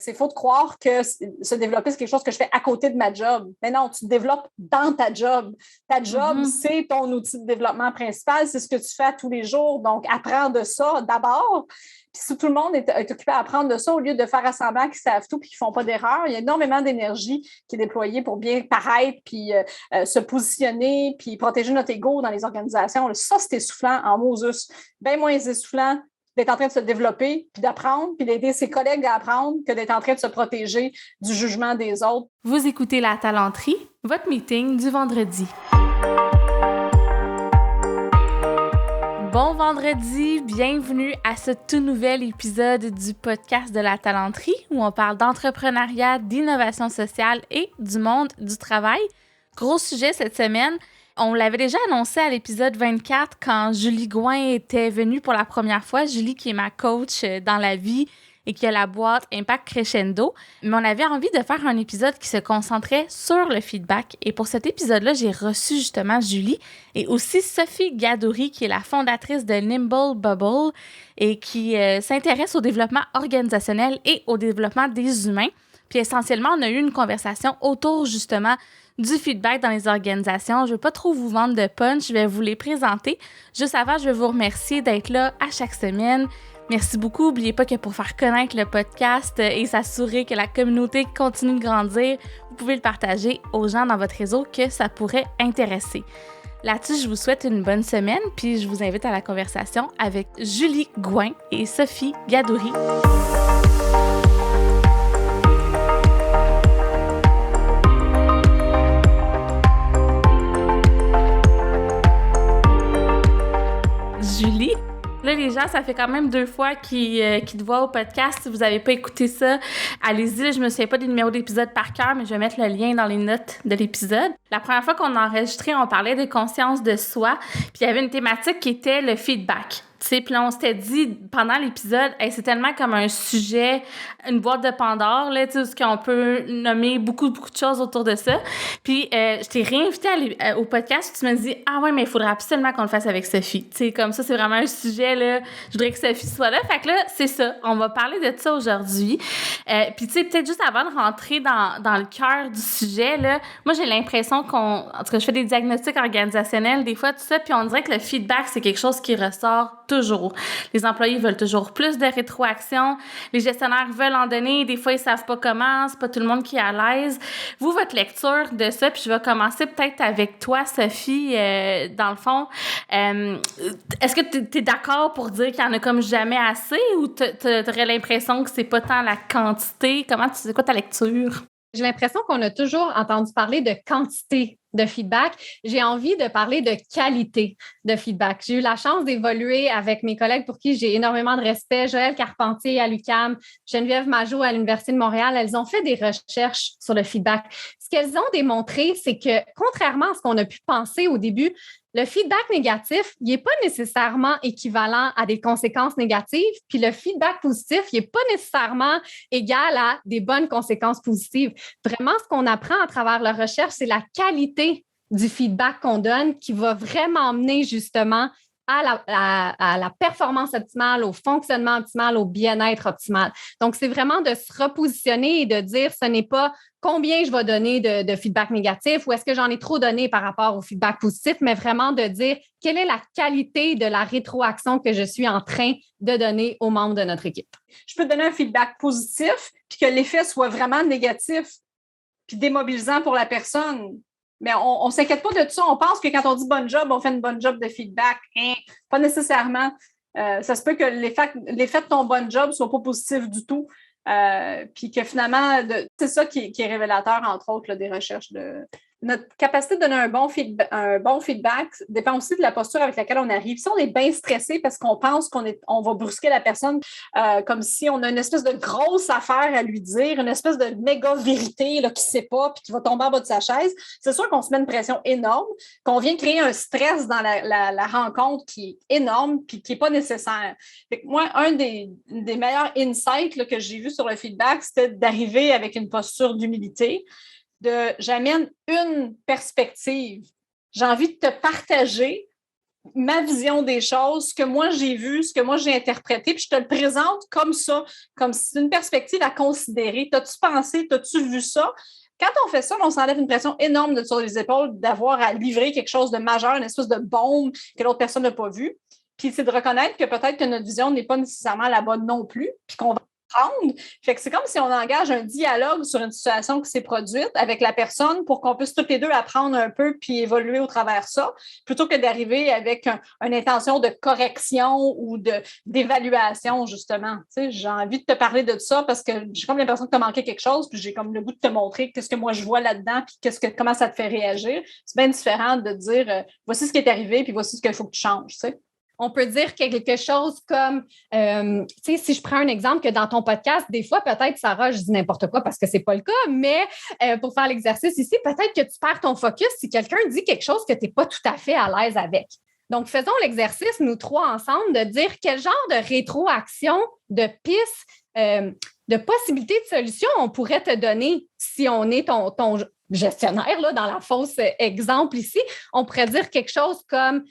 C'est faux de croire que se développer, c'est quelque chose que je fais à côté de ma job. Mais non, tu te développes dans ta job. Ta job, c'est ton outil de développement principal, c'est ce que tu fais tous les jours. Donc, apprends de ça d'abord. Puis si tout le monde est occupé à apprendre de ça, au lieu de faire semblant qu'ils savent tout et qu'ils ne font pas d'erreurs, il y a énormément d'énergie qui est déployée pour bien paraître, puis se positionner, puis protéger notre ego dans les organisations. Ça, c'est essoufflant en Moses. Bien moins essoufflant d'être en train de se développer, puis d'apprendre, puis d'aider ses collègues à apprendre, que d'être en train de se protéger du jugement des autres. Vous écoutez La Talenterie, votre meeting du vendredi. Bon vendredi, bienvenue à ce tout nouvel épisode du podcast de La Talenterie où on parle d'entrepreneuriat, d'innovation sociale et du monde du travail. Gros sujet cette semaine. On l'avait déjà annoncé à l'épisode 24 quand Julie Gouin était venue pour la première fois. Julie qui est ma coach dans la vie et qui a la boîte Impact Crescendo. Mais on avait envie de faire un épisode qui se concentrait sur le feedback. Et pour cet épisode-là, j'ai reçu justement Julie et aussi Sophie Gadouri qui est la fondatrice de Nimble Bubble et qui s'intéresse au développement organisationnel et au développement des humains. Puis essentiellement, on a eu une conversation autour justement du feedback dans les organisations. Je ne vais pas trop vous vendre de punch, je vais vous les présenter. Juste avant, je vais vous remercier d'être là à chaque semaine. Merci beaucoup. N'oubliez pas que pour faire connaître le podcast et s'assurer que la communauté continue de grandir, vous pouvez le partager aux gens dans votre réseau que ça pourrait intéresser. Là-dessus, je vous souhaite une bonne semaine, puis je vous invite à la conversation avec Julie Gouin et Sophie Gadouri. Julie, là, les gens, ça fait quand même 2 fois qu'ils te voient au podcast. Si vous n'avez pas écouté ça, allez-y. Là, je me souviens pas des numéros d'épisode par cœur, mais je vais mettre le lien dans les notes de l'épisode. La première fois qu'on a enregistré, on parlait de conscience de soi, puis il y avait une thématique qui était le feedback. Tu sais, puis là, on s'était dit pendant l'épisode, hey, c'est tellement comme un sujet, une boîte de Pandore, là, tu sais, où on peut nommer beaucoup de choses autour de ça. Puis, je t'ai réinvité au podcast, tu me dis, ah ouais, mais il faudrait absolument qu'on le fasse avec Sophie. Tu sais, comme ça, c'est vraiment un sujet, là, je voudrais que Sophie soit là. Fait que là, c'est ça, on va parler de ça aujourd'hui. Puis, tu sais, peut-être juste avant de rentrer dans le cœur du sujet, là, moi, j'ai l'impression en tout cas, je fais des diagnostics organisationnels, des fois, tout ça, puis on dirait que le feedback, c'est quelque chose qui ressort toujours. Les employés veulent toujours plus de rétroaction. Les gestionnaires veulent en donner. Des fois, ils savent pas comment. C'est pas tout le monde qui est à l'aise. Vous, votre lecture de ça, puis je vais commencer peut-être avec toi, Sophie, dans le fond. Est-ce que tu es d'accord pour dire qu'il y en a comme jamais assez ou t'aurais l'impression que c'est pas tant la quantité? C'est quoi ta lecture? J'ai l'impression qu'on a toujours entendu parler de quantité de feedback. J'ai envie de parler de qualité de feedback. J'ai eu la chance d'évoluer avec mes collègues pour qui j'ai énormément de respect. Joëlle Carpentier à l'UQAM, Geneviève Majot à l'Université de Montréal. Elles ont fait des recherches sur le feedback. Ce qu'elles ont démontré, c'est que contrairement à ce qu'on a pu penser au début, le feedback négatif, il n'est pas nécessairement équivalent à des conséquences négatives, puis le feedback positif, il n'est pas nécessairement égal à des bonnes conséquences positives. Vraiment, ce qu'on apprend à travers la recherche, c'est la qualité du feedback qu'on donne qui va vraiment mener justement à la performance optimale, au fonctionnement optimal, au bien-être optimal. Donc, c'est vraiment de se repositionner et de dire ce n'est pas combien je vais donner de feedback négatif ou est-ce que j'en ai trop donné par rapport au feedback positif, mais vraiment de dire quelle est la qualité de la rétroaction que je suis en train de donner aux membres de notre équipe. Je peux donner un feedback positif puis que l'effet soit vraiment négatif puis démobilisant pour la personne. Mais on ne s'inquiète pas de ça. On pense que quand on dit bonne job, on fait une bonne job de feedback. Pas nécessairement. Ça se peut que l'effet de ton bonne job ne soit pas positif du tout. Puis que finalement, c'est ça qui est révélateur, entre autres, là, des recherches de. Notre capacité de donner un bon feedback dépend aussi de la posture avec laquelle on arrive. Si on est bien stressé parce qu'on pense qu'on va brusquer la personne comme si on a une espèce de grosse affaire à lui dire, une espèce de méga vérité là, qui ne sait pas puis qui va tomber en bas de sa chaise, c'est sûr qu'on se met une pression énorme, qu'on vient créer un stress dans la rencontre qui est énorme puis qui n'est pas nécessaire. Fait que moi, un des meilleurs insights là, que j'ai vu sur le feedback, c'était d'arriver avec une posture d'humilité. J'amène une perspective. J'ai envie de te partager ma vision des choses, ce que moi j'ai vu, ce que moi j'ai interprété, puis je te le présente comme ça, comme si c'est une perspective à considérer. T'as-tu pensé, t'as-tu vu ça? Quand on fait ça, on s'enlève une pression énorme sur les épaules d'avoir à livrer quelque chose de majeur, une espèce de bombe que l'autre personne n'a pas vue. Puis c'est de reconnaître que peut-être que notre vision n'est pas nécessairement la bonne non plus, puis qu'on va apprendre. Fait que c'est comme si on engage un dialogue sur une situation qui s'est produite avec la personne pour qu'on puisse toutes les deux apprendre un peu puis évoluer au travers de ça, plutôt que d'arriver avec une intention de correction ou d'évaluation, justement. Tu sais, j'ai envie de te parler de ça parce que j'ai comme l'impression que tu as manqué quelque chose, puis j'ai comme le goût de te montrer qu'est-ce que moi je vois là-dedans, puis comment ça te fait réagir. C'est bien différent de dire voici ce qui est arrivé, puis voici ce qu'il faut que tu changes, tu sais. On peut dire quelque chose comme, tu sais, si je prends un exemple que dans ton podcast, des fois, peut-être, Sarah, je dis n'importe quoi parce que c'est pas le cas, mais pour faire l'exercice ici, peut-être que tu perds ton focus si quelqu'un dit quelque chose que tu n'es pas tout à fait à l'aise avec. Donc, faisons l'exercice, nous trois ensemble, de dire quel genre de rétroaction, de pistes, de possibilités de solutions on pourrait te donner si on est ton gestionnaire, là, dans la fausse exemple ici. On pourrait dire quelque chose comme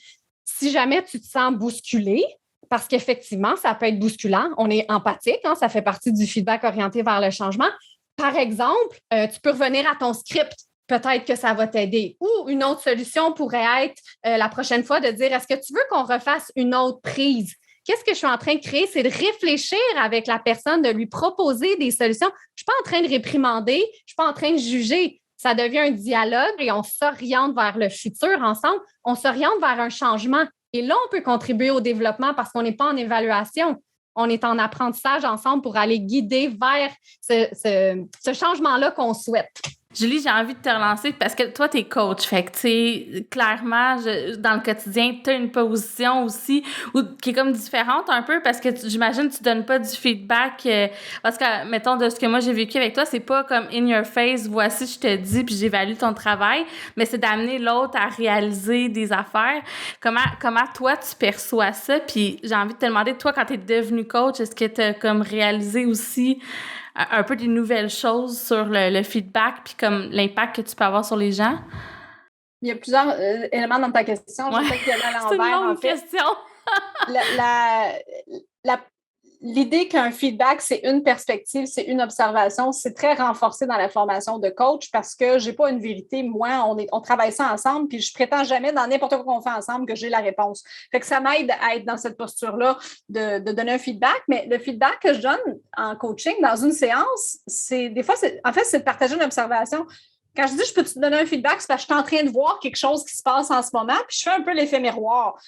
si jamais tu te sens bousculé, parce qu'effectivement, ça peut être bousculant, on est empathique, hein, ça fait partie du feedback orienté vers le changement. Par exemple, tu peux revenir à ton script, peut-être que ça va t'aider. Ou une autre solution pourrait être la prochaine fois de dire, est-ce que tu veux qu'on refasse une autre prise? Qu'est-ce que je suis en train de créer? C'est de réfléchir avec la personne, de lui proposer des solutions. Je ne suis pas en train de réprimander, je ne suis pas en train de juger. Ça devient un dialogue et on s'oriente vers le futur ensemble. On s'oriente vers un changement. Et là, on peut contribuer au développement parce qu'on n'est pas en évaluation. On est en apprentissage ensemble pour aller guider vers ce changement-là qu'on souhaite. Julie, j'ai envie de te relancer parce que toi, t'es coach. Fait que, tu sais, clairement, dans le quotidien, t'as une position aussi qui est comme différente un peu parce que j'imagine que tu donnes pas du feedback. Parce que, mettons, de ce que moi j'ai vécu avec toi, c'est pas comme in your face, voici, je te dis, puis j'évalue ton travail, mais c'est d'amener l'autre à réaliser des affaires. Comment toi, tu perçois ça? Puis j'ai envie de te demander, toi, quand t'es devenu coach, est-ce que t'as comme réalisé aussi un peu des nouvelles choses sur le feedback puis comme l'impact que tu peux avoir sur les gens? Il y a plusieurs éléments dans ta question. Ouais. Je sais qu'il y a à C'est une l'envers, longue question. L'idée qu'un feedback, c'est une perspective, c'est une observation, c'est très renforcé dans la formation de coach parce que j'ai pas une vérité. Moi, on travaille ça ensemble, puis je prétends jamais dans n'importe quoi qu'on fait ensemble que j'ai la réponse. Fait que ça m'aide à être dans cette posture-là de donner un feedback, mais le feedback que je donne en coaching dans une séance, c'est des fois, c'est de partager une observation. Quand je dis je peux te donner un feedback, c'est parce que je suis en train de voir quelque chose qui se passe en ce moment, puis je fais un peu l'effet miroir.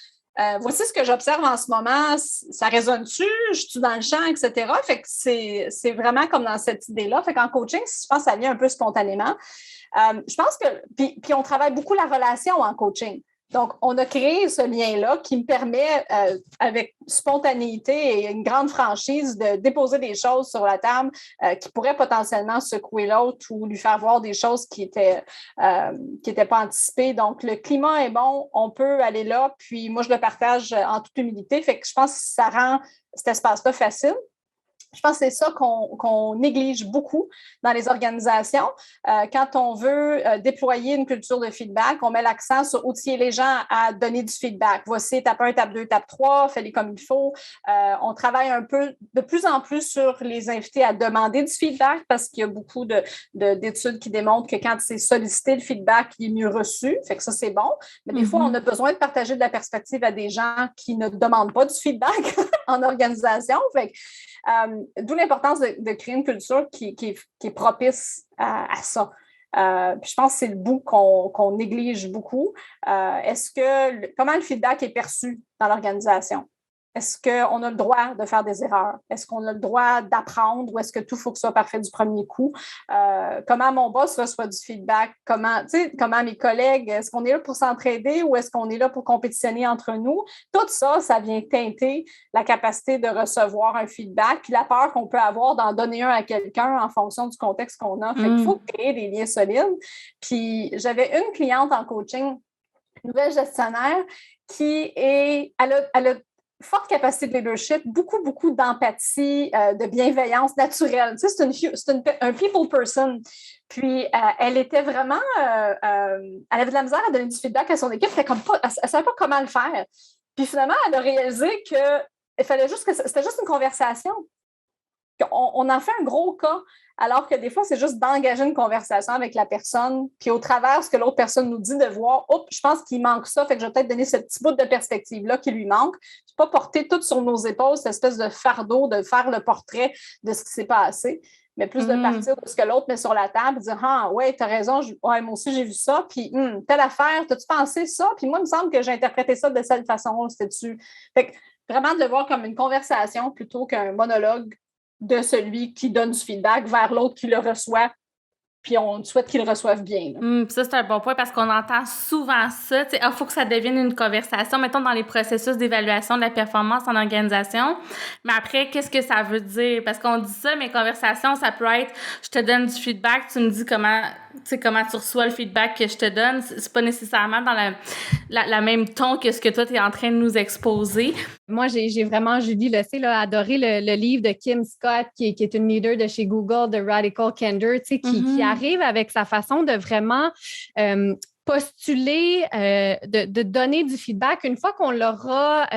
Voici ce que j'observe en ce moment, ça résonne-tu, je suis dans le champ, etc. Fait que c'est vraiment comme dans cette idée-là. Fait qu'en coaching, je pense que ça vient un peu spontanément. Je pense que, puis on travaille beaucoup la relation en coaching. Donc, on a créé ce lien-là qui me permet, avec spontanéité et une grande franchise, de déposer des choses sur la table qui pourraient potentiellement secouer l'autre ou lui faire voir des choses qui étaient pas anticipées. Donc, le climat est bon, on peut aller là, puis moi, je le partage en toute humilité. Fait que je pense que ça rend cet espace-là facile. Je pense que c'est ça qu'on néglige beaucoup dans les organisations. Quand on veut déployer une culture de feedback, on met l'accent sur outiller les gens à donner du feedback. Voici étape 1, étape 2, étape 3, fais-les comme il faut. On travaille un peu de plus en plus sur les invités à demander du feedback parce qu'il y a beaucoup d'études qui démontrent que quand c'est sollicité, le feedback il est mieux reçu. Fait que ça, c'est bon. Mais des fois, on a besoin de partager de la perspective à des gens qui ne demandent pas du feedback en organisation. Fait que, d'où l'importance de créer une culture qui est propice à ça. Puis je pense que c'est le bout qu'on néglige beaucoup. Comment le feedback est perçu dans l'organisation? Est-ce qu'on a le droit de faire des erreurs? Est-ce qu'on a le droit d'apprendre ou est-ce que tout faut que ce soit parfait du premier coup? Comment mon boss reçoit du feedback? Comment mes collègues, est-ce qu'on est là pour s'entraider ou est-ce qu'on est là pour compétitionner entre nous? Tout ça, ça vient teinter la capacité de recevoir un feedback puis la peur qu'on peut avoir d'en donner un à quelqu'un en fonction du contexte qu'on a. Fait qu'il faut créer des liens solides. Puis j'avais une cliente en coaching, une nouvelle gestionnaire, qui est... Elle a forte capacité de leadership, beaucoup, beaucoup d'empathie, de bienveillance naturelle. Tu sais, c'est un people person. Puis, elle était vraiment... elle avait de la misère à donner du feedback à son équipe. Elle ne savait pas comment le faire. Puis, finalement, elle a réalisé qu'il fallait juste que c'était juste une conversation. On en fait un gros cas, alors que des fois, c'est juste d'engager une conversation avec la personne, puis au travers ce que l'autre personne nous dit, de voir, oups, je pense qu'il manque ça, fait que je vais peut-être donner ce petit bout de perspective-là qui lui manque. C'est pas porter tout sur nos épaules, cette espèce de fardeau de faire le portrait de ce qui s'est passé, mais plus de partir de ce que l'autre met sur la table et dire, ah, ouais, t'as raison, ouais, moi aussi, j'ai vu ça, puis telle affaire, t'as-tu pensé ça? Puis moi, il me semble que j'ai interprété ça de cette façon, c'était-tu. Fait que vraiment de le voir comme une conversation plutôt qu'un monologue de celui qui donne du feedback vers l'autre qui le reçoit, puis on souhaite qu'il le reçoive bien. Ça, c'est un bon point parce qu'on entend souvent ça. Il faut que ça devienne une conversation, mettons, dans les processus d'évaluation de la performance en organisation. Mais après, qu'est-ce que ça veut dire? Parce qu'on dit ça, mais conversation, ça peut être je te donne du feedback, tu me dis comment tu reçois le feedback que je te donne. C'est pas nécessairement dans la même ton que ce que toi, tu es en train de nous exposer. Moi, j'ai vraiment, Julie le sait, là, adoré le livre de Kim Scott, qui est une leader de chez Google, de Radical Candor, qui arrive avec sa façon de vraiment postuler, de donner du feedback une fois qu'on l'aura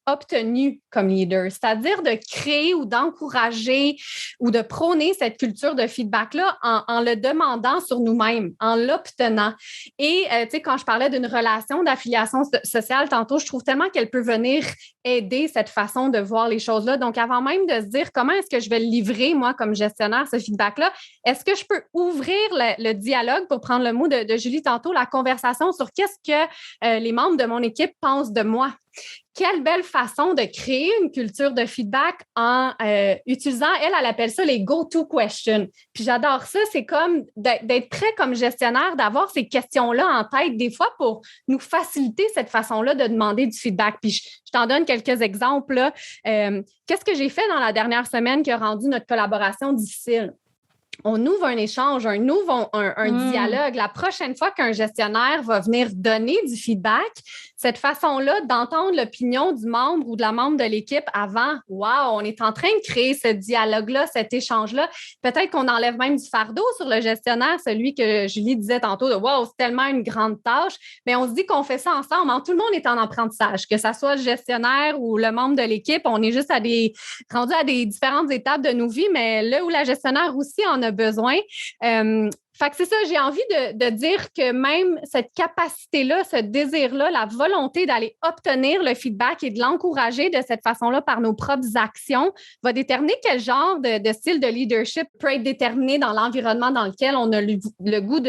obtenu comme leader, c'est-à-dire de créer ou d'encourager ou de prôner cette culture de feedback-là en le demandant sur nous-mêmes, en l'obtenant. Et quand je parlais d'une relation d'affiliation sociale tantôt, je trouve tellement qu'elle peut venir aider cette façon de voir les choses-là. Donc, avant même de se dire comment est-ce que je vais le livrer, moi, comme gestionnaire, ce feedback-là, est-ce que je peux ouvrir le dialogue, pour prendre le mot de Julie tantôt, la conversation sur qu'est-ce que les membres de mon équipe pensent de moi? Quelle belle façon de créer une culture de feedback en utilisant, elle appelle ça les go-to questions. Puis j'adore ça, c'est comme d'être prêt comme gestionnaire, d'avoir ces questions-là en tête des fois pour nous faciliter cette façon-là de demander du feedback. Puis je t'en donne quelques exemples. Là. Qu'est-ce que j'ai fait dans la dernière semaine qui a rendu notre collaboration difficile? On ouvre un échange, un dialogue. La prochaine fois qu'un gestionnaire va venir donner du feedback, cette façon-là d'entendre l'opinion du membre ou de la membre de l'équipe avant, wow, on est en train de créer ce dialogue-là, cet échange-là. Peut-être qu'on enlève même du fardeau sur le gestionnaire, celui que Julie disait tantôt, de wow, c'est tellement une grande tâche. Mais on se dit qu'on fait ça ensemble. Tout le monde est en apprentissage, que ça soit le gestionnaire ou le membre de l'équipe. On est juste rendu à des différentes étapes de nos vies, mais là où la gestionnaire aussi en a besoin. Fait que c'est ça, j'ai envie de dire que même cette capacité-là, ce désir-là, la volonté d'aller obtenir le feedback et de l'encourager de cette façon-là par nos propres actions va déterminer quel genre de style de leadership peut être déterminé dans l'environnement dans lequel on a le goût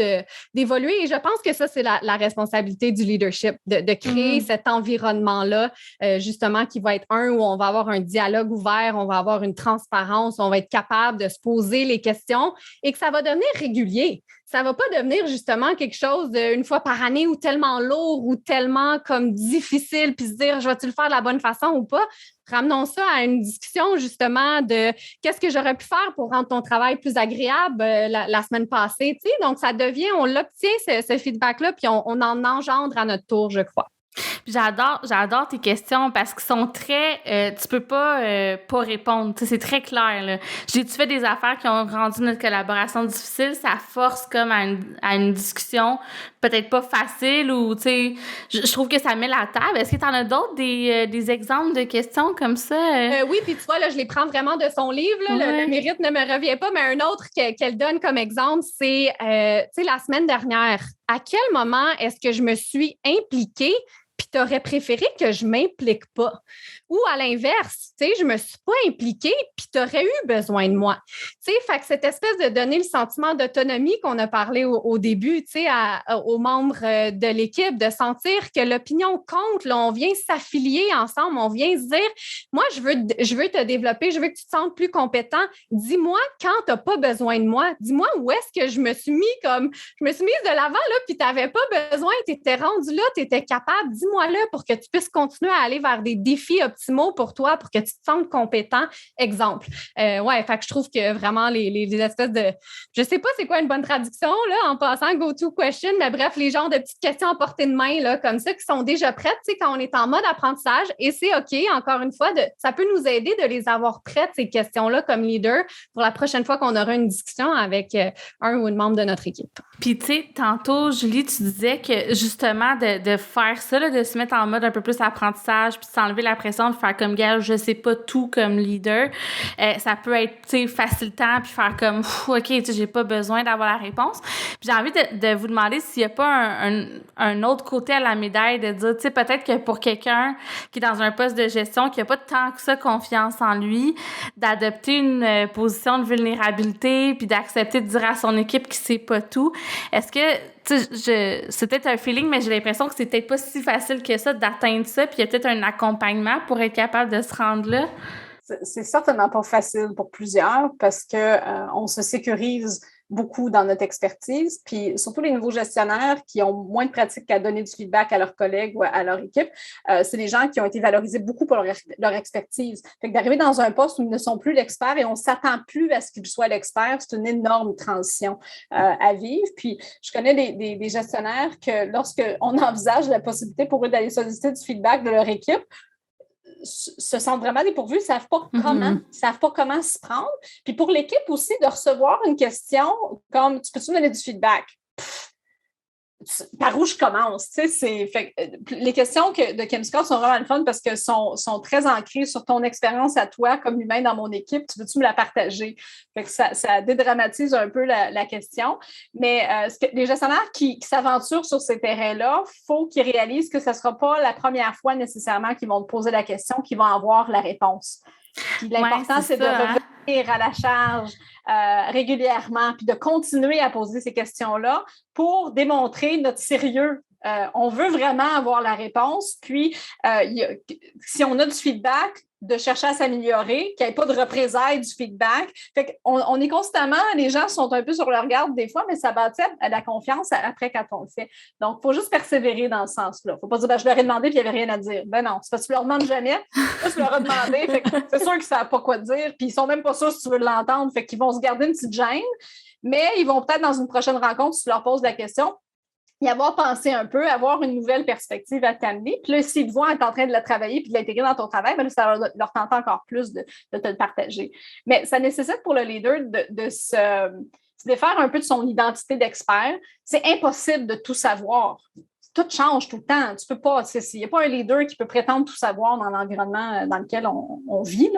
d'évoluer. Et je pense que ça, c'est la responsabilité du leadership, de créer cet environnement-là, justement, qui va être où on va avoir un dialogue ouvert, on va avoir une transparence, on va être capable de se poser les questions et que ça va devenir régulier. Ça ne va pas devenir justement quelque chose une fois par année ou tellement lourd ou tellement comme difficile, puis se dire, je vais-tu le faire de la bonne façon ou pas? Ramenons ça à une discussion justement de qu'est-ce que j'aurais pu faire pour rendre ton travail plus agréable la semaine passée. Tu sais? Donc, ça devient, on l'obtient ce feedback-là, puis on en engendre à notre tour, je crois. J'adore tes questions parce qu'ils sont très... tu peux pas répondre. C'est très clair. Là. J'ai-tu fait des affaires qui ont rendu notre collaboration difficile? Ça force comme à une discussion peut-être pas facile ou, tu sais, je trouve que ça met la table. Est-ce que tu en as d'autres, des exemples de questions comme ça? Oui, puis tu vois, là, je les prends vraiment de son livre. Là, le mérite ne me revient pas, mais un autre qu'elle donne comme exemple, c'est, tu sais, la semaine dernière, à quel moment est-ce que je me suis impliquée puis tu aurais préféré que je ne m'implique pas? Ou à l'inverse, tu sais, je ne me suis pas impliquée puis tu aurais eu besoin de moi. Tu sais, fait que cette espèce de donner le sentiment d'autonomie qu'on a parlé au début, tu sais, aux membres de l'équipe, de sentir que l'opinion compte, là, on vient s'affilier ensemble, on vient se dire, moi, je veux te développer, je veux que tu te sentes plus compétent. Dis-moi quand tu n'as pas besoin de moi. Dis-moi où est-ce que je me suis mise de l'avant, là, puis tu n'avais pas besoin, tu étais rendu là, tu étais capable. Dis-moi aide-moi là pour que tu puisses continuer à aller vers des défis optimaux pour toi, pour que tu te sentes compétent. Exemple. Fait que je trouve que vraiment les espèces de... Je sais pas c'est quoi une bonne traduction, là, en passant, go-to question, mais bref, les genres de petites questions à portée de main, là, comme ça, qui sont déjà prêtes, tu sais, quand on est en mode apprentissage. Et c'est OK, encore une fois, ça peut nous aider de les avoir prêtes, ces questions-là, comme leader, pour la prochaine fois qu'on aura une discussion avec un ou une membre de notre équipe. Puis, tu sais, tantôt, Julie, tu disais que justement, de faire ça, là, de se mettre en mode un peu plus apprentissage, puis de s'enlever la pression, de faire comme, gars, je sais pas tout comme leader, ça peut être, tu sais, facilitant, puis faire comme, OK, tu sais, j'ai pas besoin d'avoir la réponse. Puis j'ai envie de vous demander s'il y a pas un autre côté à la médaille, de dire, tu sais, peut-être que pour quelqu'un qui est dans un poste de gestion, qui a pas tant que ça confiance en lui, d'adopter une position de vulnérabilité, puis d'accepter de dire à son équipe qu'il sait pas tout. Est-ce que, tu sais, c'est peut-être un feeling, mais j'ai l'impression que c'est peut-être pas si facile que ça d'atteindre ça, puis il y a peut-être un accompagnement pour être capable de se rendre là? C'est certainement pas facile pour plusieurs parce que on se sécurise beaucoup dans notre expertise, puis surtout les nouveaux gestionnaires qui ont moins de pratique qu'à donner du feedback à leurs collègues ou à leur équipe, c'est des gens qui ont été valorisés beaucoup pour leur expertise. Fait que d'arriver dans un poste où ils ne sont plus l'expert et on ne s'attend plus à ce qu'ils soient l'expert, c'est une énorme transition à vivre. Puis je connais des gestionnaires que lorsqu'on envisage la possibilité pour eux d'aller solliciter du feedback de leur équipe, se sentent vraiment dépourvus, ils ne savent pas comment s'y prendre. Puis pour l'équipe aussi, de recevoir une question comme « Tu peux-tu me donner du feedback? » Par où je commence? Les questions de Kim Scott sont vraiment le fun parce qu'elles sont très ancrées sur ton expérience à toi comme humain dans mon équipe. Tu veux-tu me la partager? Fait que ça dédramatise un peu la question. Mais les gestionnaires qui s'aventurent sur ces terrains-là, il faut qu'ils réalisent que ce ne sera pas la première fois nécessairement qu'ils vont te poser la question, qu'ils vont avoir la réponse. Puis l'important, c'est de revenir à la charge régulièrement, puis de continuer à poser ces questions-là pour démontrer notre sérieux. On veut vraiment avoir la réponse, puis si on a du feedback, de chercher à s'améliorer, qu'il n'y ait pas de représailles du feedback. Fait qu'on est constamment, les gens sont un peu sur leur garde des fois, mais ça bâtit à la confiance après quand on le fait. Donc, il faut juste persévérer dans ce sens-là. Il ne faut pas dire, je leur ai demandé puis il n'y avait rien à dire. Ben non, c'est parce que tu ne leur demandes jamais. Tu leur as demandé. Fait que c'est sûr qu'ils ne savent pas quoi dire, puis ils ne sont même pas sûrs si tu veux l'entendre. Fait qu'ils vont se garder une petite gêne, mais ils vont peut-être dans une prochaine rencontre, si tu leur poses la question, y avoir pensé un peu, avoir une nouvelle perspective à t'amener. Puis là, s'ils te voient être en train de la travailler puis de l'intégrer dans ton travail, bien, ça leur tente encore plus de te le partager. Mais ça nécessite pour le leader de se défaire un peu de son identité d'expert. C'est impossible de tout savoir. Tout change tout le temps. Tu peux pas, il n'y a pas un leader qui peut prétendre tout savoir dans l'environnement dans lequel on vit,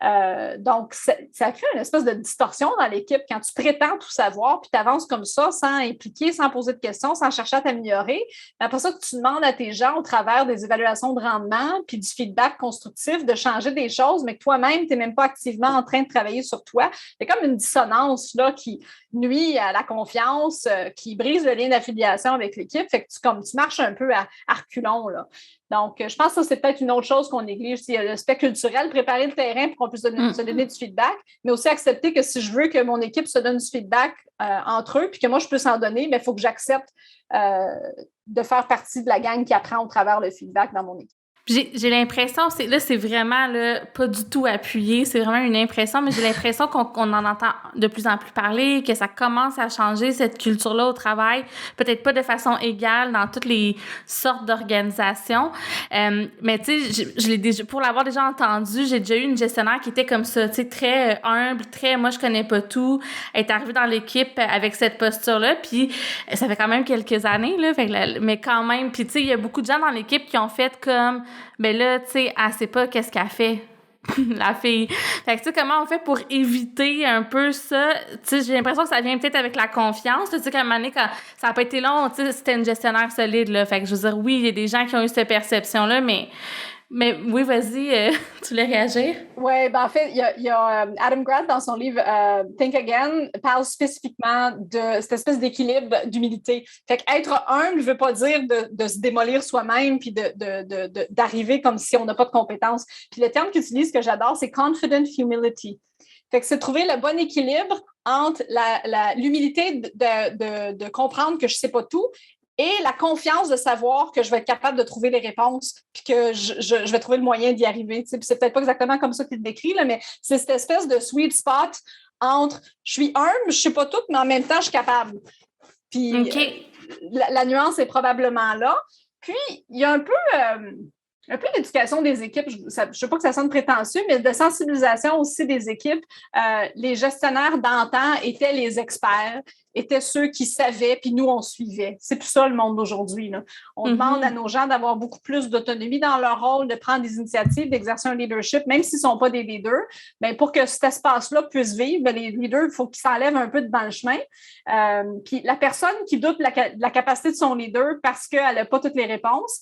là. Donc, ça crée une espèce de distorsion dans l'équipe quand tu prétends tout savoir, puis tu avances comme ça, sans impliquer, sans poser de questions, sans chercher à t'améliorer. Après ça, tu demandes à tes gens, au travers des évaluations de rendement, puis du feedback constructif, de changer des choses, mais que toi-même, tu n'es même pas activement en train de travailler sur toi. Il y a comme une dissonance là, qui nuit à la confiance, qui brise le lien d'affiliation avec l'équipe. Fait que tu marches un peu à reculons, là. Donc, je pense que ça, c'est peut-être une autre chose qu'on néglige. Il y a l'aspect culturel, préparer le terrain pour qu'on puisse se donner du feedback, mais aussi accepter que si je veux que mon équipe se donne du feedback entre eux, puis que moi, je peux s'en donner, mais il faut que j'accepte de faire partie de la gang qui apprend au travers le feedback dans mon équipe. J'ai l'impression, c'est vraiment là, pas du tout appuyé, c'est vraiment une impression, mais j'ai l'impression qu'on en entend de plus en plus parler, que ça commence à changer cette culture-là au travail, peut-être pas de façon égale dans toutes les sortes d'organisations, mais tu sais, je l'ai déjà, pour l'avoir déjà entendu, j'ai déjà eu une gestionnaire qui était comme ça, tu sais, très humble, très moi je connais pas tout, elle est arrivée dans l'équipe avec cette posture-là, puis ça fait quand même quelques années là, mais quand même, puis tu sais, il y a beaucoup de gens dans l'équipe qui ont fait comme ben là, tu sais, elle sait pas qu'est-ce qu'elle fait, la fille. Fait que, tu sais, comment on fait pour éviter un peu ça? Tu sais, j'ai l'impression que ça vient peut-être avec la confiance. Tu sais, qu'à un moment donné, quand ça n'a pas été long, tu sais, c'était une gestionnaire solide, là. Fait que, je veux dire, oui, il y a des gens qui ont eu cette perception-là, mais oui, vas-y, tu voulais réagir? Oui, ben en fait, il y a Adam Grant, dans son livre Think Again, parle spécifiquement de cette espèce d'équilibre d'humilité. Fait qu'être humble ne veut pas dire de se démolir soi-même puis d'arriver comme si on n'a pas de compétences. Puis le terme qu'il utilise, que j'adore, c'est « confident humility ». Fait que c'est trouver le bon équilibre entre l'humilité de comprendre que je ne sais pas tout, et la confiance de savoir que je vais être capable de trouver les réponses puis que je vais trouver le moyen d'y arriver. Puis c'est peut-être pas exactement comme ça qu'il le décrit, là, mais c'est cette espèce de sweet spot entre je suis humble, je ne sais pas tout, mais en même temps, je suis capable. Puis la nuance est probablement là. Puis, il y a un peu d'éducation des équipes. Je ne sais pas que ça sonne prétentieux, mais de sensibilisation aussi des équipes. Les gestionnaires d'antan étaient les experts, étaient ceux qui savaient, puis nous, on suivait. C'est plus ça le monde d'aujourd'hui, là. On demande à nos gens d'avoir beaucoup plus d'autonomie dans leur rôle, de prendre des initiatives, d'exercer un leadership, même s'ils ne sont pas des leaders. Mais pour que cet espace-là puisse vivre, les leaders, il faut qu'ils s'enlèvent un peu devant le chemin. Puis la personne qui doute de la capacité de son leader parce qu'elle n'a pas toutes les réponses,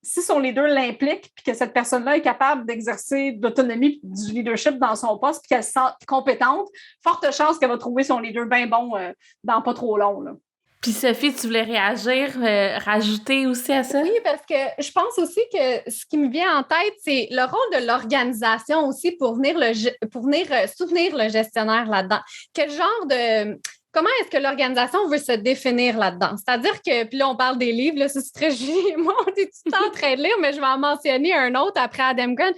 si son leader l'implique puis que cette personne-là est capable d'exercer d'autonomie du leadership dans son poste puis qu'elle se sent compétente, forte chance qu'elle va trouver son leader bien bon dans pas trop long, là. Puis Sophie, tu voulais réagir, rajouter aussi à ça? Oui, parce que je pense aussi que ce qui me vient en tête, c'est le rôle de l'organisation aussi pour venir soutenir le gestionnaire là-dedans. Quel genre de... Comment est-ce que l'organisation veut se définir là-dedans? C'est-à-dire que, puis là, on parle des livres, là, c'est très Julie et moi, on est tout le temps en train de lire, mais je vais en mentionner un autre après Adam Grant.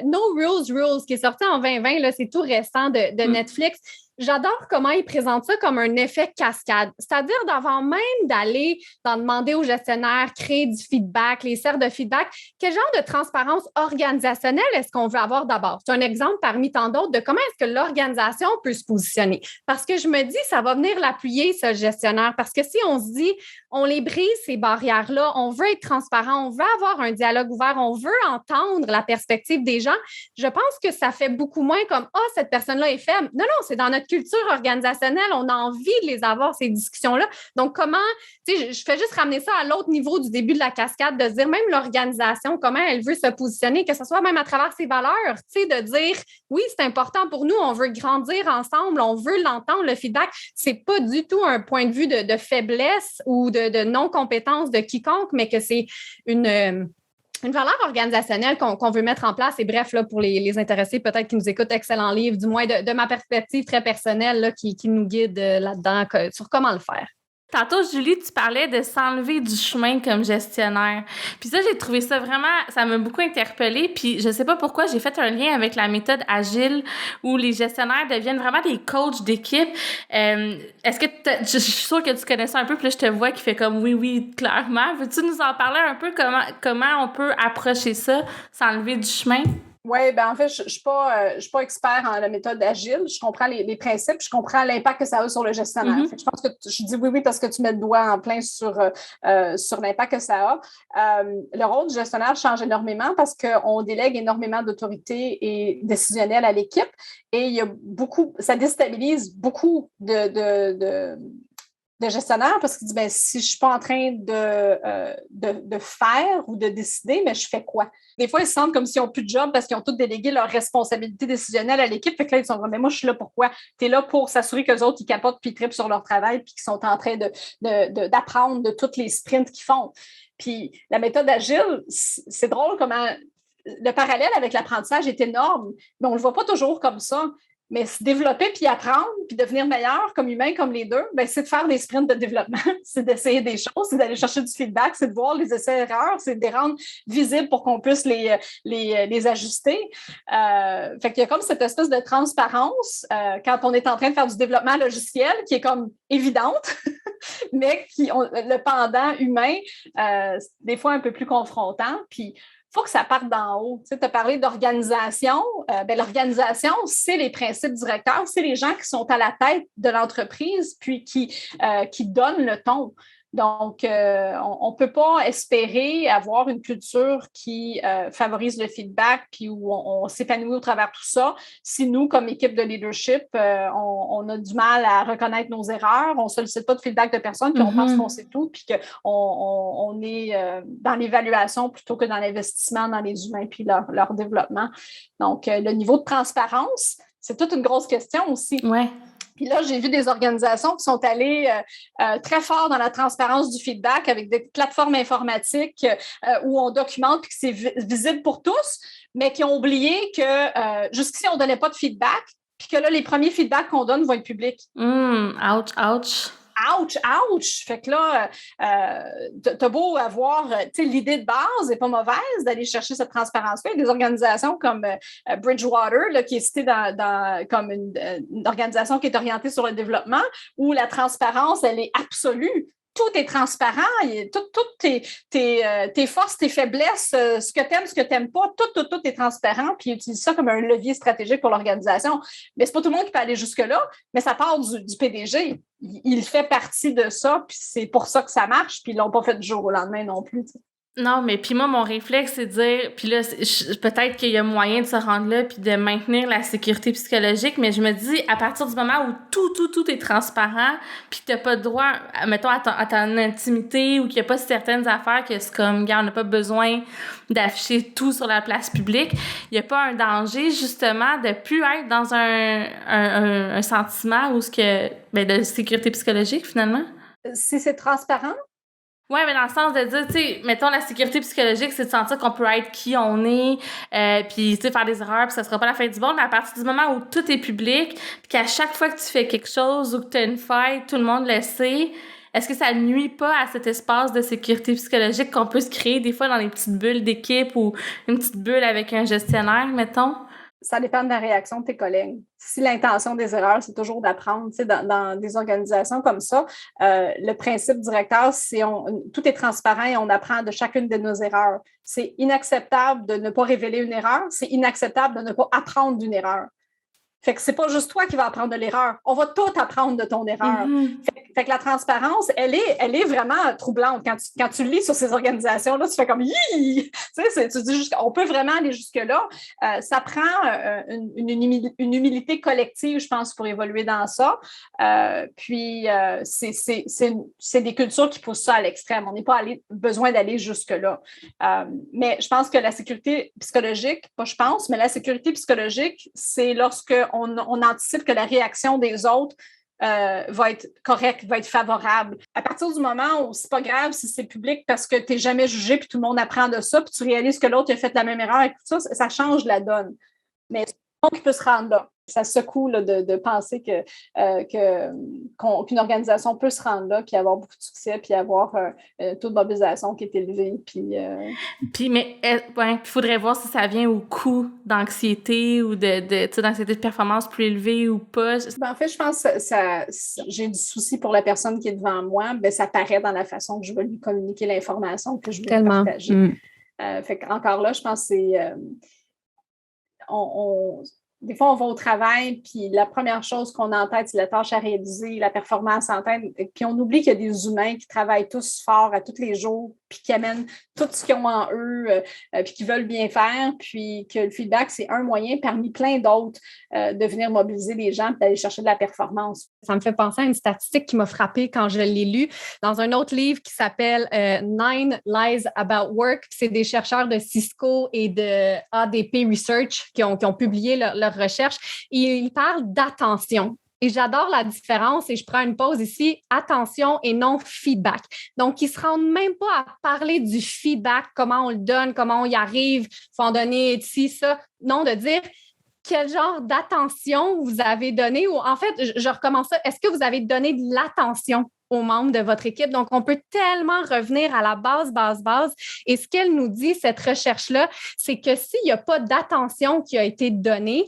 No Rules, qui est sorti en 2020, là, c'est tout récent de Netflix. J'adore comment ils présentent ça comme un effet cascade. C'est-à-dire d'avant même d'aller d'en demander aux gestionnaires, créer du feedback, les cercles de feedback, quel genre de transparence organisationnelle est-ce qu'on veut avoir d'abord? C'est un exemple parmi tant d'autres de comment est-ce que l'organisation peut se positionner. Parce que je me dis, ça va venir l'appuyer, ce gestionnaire. Parce que si on se dit, on les brise, ces barrières-là, on veut être transparent, on veut avoir un dialogue ouvert, on veut entendre la perspective des gens, je pense que ça fait beaucoup moins comme « Ah, cette personne-là est faible ». Non, c'est dans notre culture organisationnelle, on a envie de les avoir, ces discussions-là. Donc, comment, tu sais, je fais juste ramener ça à l'autre niveau du début de la cascade, de dire même l'organisation, comment elle veut se positionner, que ce soit même à travers ses valeurs, tu sais, de dire oui, c'est important pour nous, on veut grandir ensemble, on veut l'entendre, le feedback. C'est pas du tout un point de vue de faiblesse ou de non-compétence de quiconque, mais que c'est une valeur organisationnelle qu'on veut mettre en place. Et bref, là, pour les intéressés, peut-être qui nous écoutent, excellent livre, du moins de ma perspective très personnelle, là, qui nous guide là-dedans sur comment le faire. Tantôt, Julie, tu parlais de s'enlever du chemin comme gestionnaire. Puis ça, j'ai trouvé ça vraiment... Ça m'a beaucoup interpellée. Puis je sais pas pourquoi, j'ai fait un lien avec la méthode agile où les gestionnaires deviennent vraiment des coachs d'équipe. Est-ce que... Je suis sûre que tu connais ça un peu. Puis là, je te vois qui fait comme oui, clairement. Veux-tu nous en parler un peu comment on peut approcher ça, s'enlever du chemin? Oui, bien en fait, je ne suis pas expert en la méthode agile. Je comprends les principes, je comprends l'impact que ça a sur le gestionnaire. Fait que je pense que je dis oui parce que tu mets le doigt en plein sur l'impact que ça a. Le rôle du gestionnaire change énormément parce qu'on délègue énormément d'autorité et décisionnelle à l'équipe et il y a ça déstabilise beaucoup de gestionnaire parce qu'il dit si je ne suis pas en train de faire ou de décider, mais je fais quoi? Des fois, ils se sentent comme s'ils n'ont plus de job parce qu'ils ont tous délégué leurs responsabilités décisionnelles à l'équipe. Fait que là, ils sont comme, mais moi, je suis là pourquoi? Tu es là pour s'assurer qu'eux autres, ils capotent puis ils trippent sur leur travail puis qu'ils sont en train d'apprendre de tous les sprints qu'ils font. Puis la méthode agile, c'est drôle comment le parallèle avec l'apprentissage est énorme, mais on ne le voit pas toujours comme ça. Mais se développer puis apprendre puis devenir meilleur comme humain, comme les deux, c'est de faire des sprints de développement, c'est d'essayer des choses, c'est d'aller chercher du feedback, c'est de voir les essais-erreurs, c'est de les rendre visibles pour qu'on puisse les ajuster. Fait qu'il y a comme cette espèce de transparence quand on est en train de faire du développement logiciel qui est comme évidente, mais le pendant humain, des fois un peu plus confrontant. Puis il faut que ça parte d'en haut. Tu as parlé d'organisation. L'organisation, c'est les principes directeurs, c'est les gens qui sont à la tête de l'entreprise puis qui donnent le ton. Donc, on ne peut pas espérer avoir une culture qui favorise le feedback puis où on s'épanouit au travers de tout ça. Si nous, comme équipe de leadership, on a du mal à reconnaître nos erreurs, on ne sollicite pas de feedback de personne, puis on pense qu'on sait tout, puis qu'on est dans l'évaluation plutôt que dans l'investissement dans les humains puis leur développement. Donc, le niveau de transparence, c'est toute une grosse question aussi. Ouais. Puis là, j'ai vu des organisations qui sont allées très fort dans la transparence du feedback avec des plateformes informatiques où on documente puis que c'est visible pour tous, mais qui ont oublié que jusqu'ici, on ne donnait pas de feedback puis que là, les premiers feedbacks qu'on donne vont être publics. Ouch. ouch, ouch! Fait que là, t'as beau avoir, l'idée de base n'est pas mauvaise d'aller chercher cette transparence-là. Il y a des organisations comme Bridgewater, là, qui est citée comme une organisation qui est orientée sur le développement, où la transparence, elle est absolue. Tout est transparent, toutes tes forces, tes faiblesses, ce que tu n'aimes pas, tout est transparent, puis ils utilisent ça comme un levier stratégique pour l'organisation. Mais c'est pas tout le monde qui peut aller jusque-là, mais ça part du PDG. Il fait partie de ça, puis c'est pour ça que ça marche, puis ils l'ont pas fait du jour au lendemain non plus. T'sais. Non, mais puis moi, mon réflexe, c'est de dire, puis là, peut-être qu'il y a moyen de se rendre là puis de maintenir la sécurité psychologique, mais je me dis, à partir du moment où tout est transparent, puis que t'as pas le droit, mettons, à ton intimité, ou qu'il y a pas certaines affaires que c'est comme, gars, on n'a pas besoin d'afficher tout sur la place publique, il y a pas un danger, justement, de plus être dans un sentiment où de sécurité psychologique, finalement? Si c'est transparent? Ouais, mais dans le sens de dire, tu sais, mettons, la sécurité psychologique, c'est de sentir qu'on peut être qui on est, puis, tu sais, faire des erreurs, puis ça sera pas la fin du monde, mais à partir du moment où tout est public, puis qu'à chaque fois que tu fais quelque chose ou que tu as une faille, tout le monde le sait, est-ce que ça nuit pas à cet espace de sécurité psychologique qu'on peut se créer des fois dans les petites bulles d'équipe ou une petite bulle avec un gestionnaire, mettons? Ça dépend de la réaction de tes collègues. Si l'intention des erreurs, c'est toujours d'apprendre, tu sais, dans des organisations comme ça, le principe directeur, c'est tout est transparent et on apprend de chacune de nos erreurs. C'est inacceptable de ne pas révéler une erreur, c'est inacceptable de ne pas apprendre d'une erreur. Fait que c'est pas juste toi qui vas apprendre de l'erreur. On va tout apprendre de ton erreur. Mm-hmm. Fait que la transparence, elle est vraiment troublante. Quand tu lis sur ces organisations-là, tu fais comme « Yi! » Tu dis juste on peut vraiment aller jusque-là. Ça prend une humilité collective, je pense, pour évoluer dans ça. Puis, c'est des cultures qui poussent ça à l'extrême. On n'est pas besoin d'aller jusque-là. Mais je pense que la sécurité psychologique, pas je pense, mais la sécurité psychologique, c'est lorsque on anticipe que la réaction des autres va être correcte, va être favorable. À partir du moment où c'est pas grave si c'est public parce que tu n'es jamais jugé puis tout le monde apprend de ça puis tu réalises que l'autre a fait la même erreur et tout ça, ça change la donne. Mais tout le monde peut se rendre là. Ça secoue là, de penser qu'une organisation peut se rendre là puis avoir beaucoup de succès puis avoir un taux de mobilisation qui est élevé. Mais il faudrait voir si ça vient au coût d'anxiété ou d'anxiété de performance plus élevée ou pas. En fait, je pense que j'ai du souci pour la personne qui est devant moi. Ben, ça paraît dans la façon que je vais lui communiquer l'information que je veux partager. Fait qu'encore là, je pense que c'est... Des fois, on va au travail, puis la première chose qu'on a en tête, c'est la tâche à réaliser, la performance en tête. Puis on oublie qu'il y a des humains qui travaillent tous fort à tous les jours, puis qui amènent tout ce qu'ils ont en eux, puis qui veulent bien faire, puis que le feedback, c'est un moyen parmi plein d'autres de venir mobiliser les gens et d'aller chercher de la performance. Ça me fait penser à une statistique qui m'a frappée quand je l'ai lue dans un autre livre qui s'appelle « 9 Lies About Work ». C'est des chercheurs de Cisco et de ADP Research qui ont publié leur recherche. Et ils parlent d'attention. Et j'adore la différence et je prends une pause ici. Attention et non feedback. Donc, ils ne se rendent même pas à parler du feedback, comment on le donne, comment on y arrive, il faut en donner ici, ça. Non, de dire quel genre d'attention vous avez donné ou en fait, je recommence ça. Est-ce que vous avez donné de l'attention aux membres de votre équipe? Donc, on peut tellement revenir à la base. Et ce qu'elle nous dit, cette recherche-là, c'est que s'il n'y a pas d'attention qui a été donnée,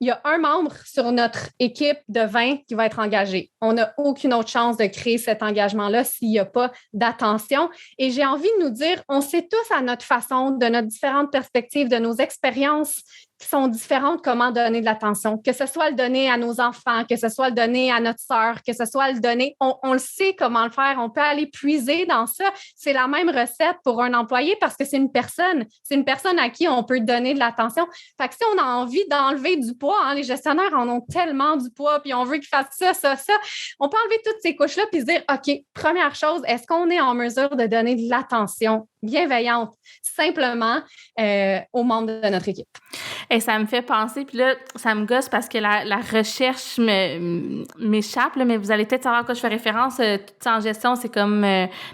il y a un membre sur notre équipe de 20 qui va être engagé. On n'a aucune autre chance de créer cet engagement-là s'il n'y a pas d'attention. Et j'ai envie de nous dire, on sait tous à notre façon, de notre différentes perspectives, de nos expériences qui sont différentes, comment donner de l'attention. Que ce soit le donner à nos enfants, que ce soit le donner à notre sœur, que ce soit le donner, on le sait comment le faire. On peut aller puiser dans ça. C'est la même recette pour un employé parce que c'est une personne. C'est une personne à qui on peut donner de l'attention. Fait que si on a envie d'enlever du poids, les gestionnaires en ont tellement du poids, puis on veut qu'ils fassent ça, on peut enlever toutes ces couches-là puis se dire, OK, première chose, est-ce qu'on est en mesure de donner de l'attention bienveillante simplement aux membres de notre équipe? Et ça me fait penser, puis là, ça me gosse parce que la recherche m'échappe, là, mais vous allez peut-être savoir à quoi je fais référence. Tout ça en gestion, c'est comme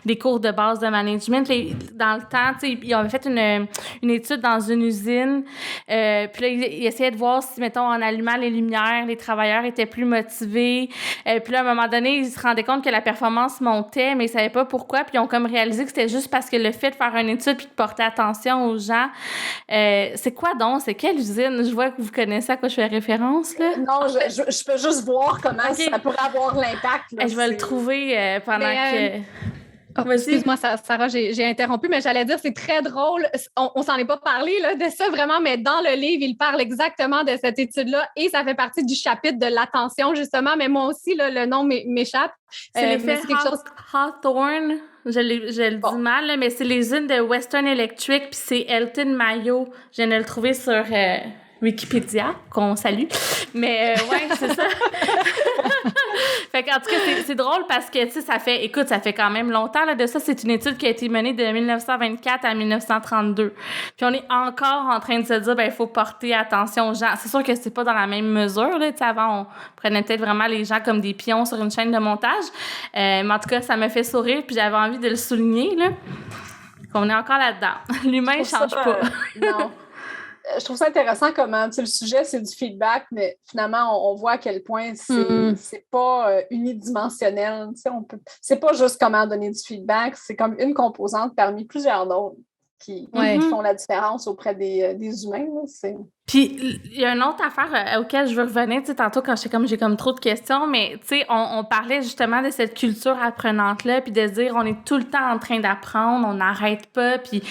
des cours de base de management. Dans le temps, tu sais, ils avaient fait une étude dans une usine, puis là, ils essayaient de voir si, mettons, en allumant les lumières, les travailleurs étaient plus motivés. Puis là, à un moment donné, ils se rendaient compte que la performance montait, mais ils savaient pas pourquoi, puis ils ont comme réalisé que c'était juste parce que le fait de faire une étude puis de porter attention aux gens, c'est quoi donc? C'est quelle usine? Je vois que vous connaissez à quoi je fais référence, là. Non, je peux juste voir comment ça pourrait avoir l'impact. Là, je vais le trouver pendant que... Oh, excuse-moi, Sarah, j'ai interrompu, mais j'allais dire, c'est très drôle. On s'en est pas parlé là, de ça vraiment, mais dans le livre, il parle exactement de cette étude-là et ça fait partie du chapitre de l'attention, justement. Mais moi aussi, là, le nom m'échappe. C'est l'effet Hawthorne. Je le dis mal, là, mais c'est les unes de Western Electric, puis c'est Elton Mayo. Je viens de le trouver sur Wikipédia, qu'on salue. Mais ouais, c'est ça. Fait qu'en tout cas, c'est drôle parce que, tu sais, ça fait quand même longtemps, là, de ça. C'est une étude qui a été menée de 1924 à 1932. Puis on est encore en train de se dire, il faut porter attention aux gens. C'est sûr que c'est pas dans la même mesure, là. Tu sais, avant, on prenait peut-être vraiment les gens comme des pions sur une chaîne de montage. Mais en tout cas, ça me fait sourire, puis j'avais envie de le souligner, là, qu'on est encore là-dedans. L'humain ne change pas. Non. Je trouve ça intéressant comment, tu sais, le sujet, c'est du feedback, mais finalement, on voit à quel point c'est pas unidimensionnel. Tu sais, c'est pas juste comment donner du feedback, c'est comme une composante parmi plusieurs d'autres qui font la différence auprès des humains. Là, Puis, il y a une autre affaire auquel je veux revenir, tu sais, tantôt quand j'ai comme trop de questions, mais tu sais, on parlait justement de cette culture apprenante-là, puis de se dire, on est tout le temps en train d'apprendre, on n'arrête pas, puis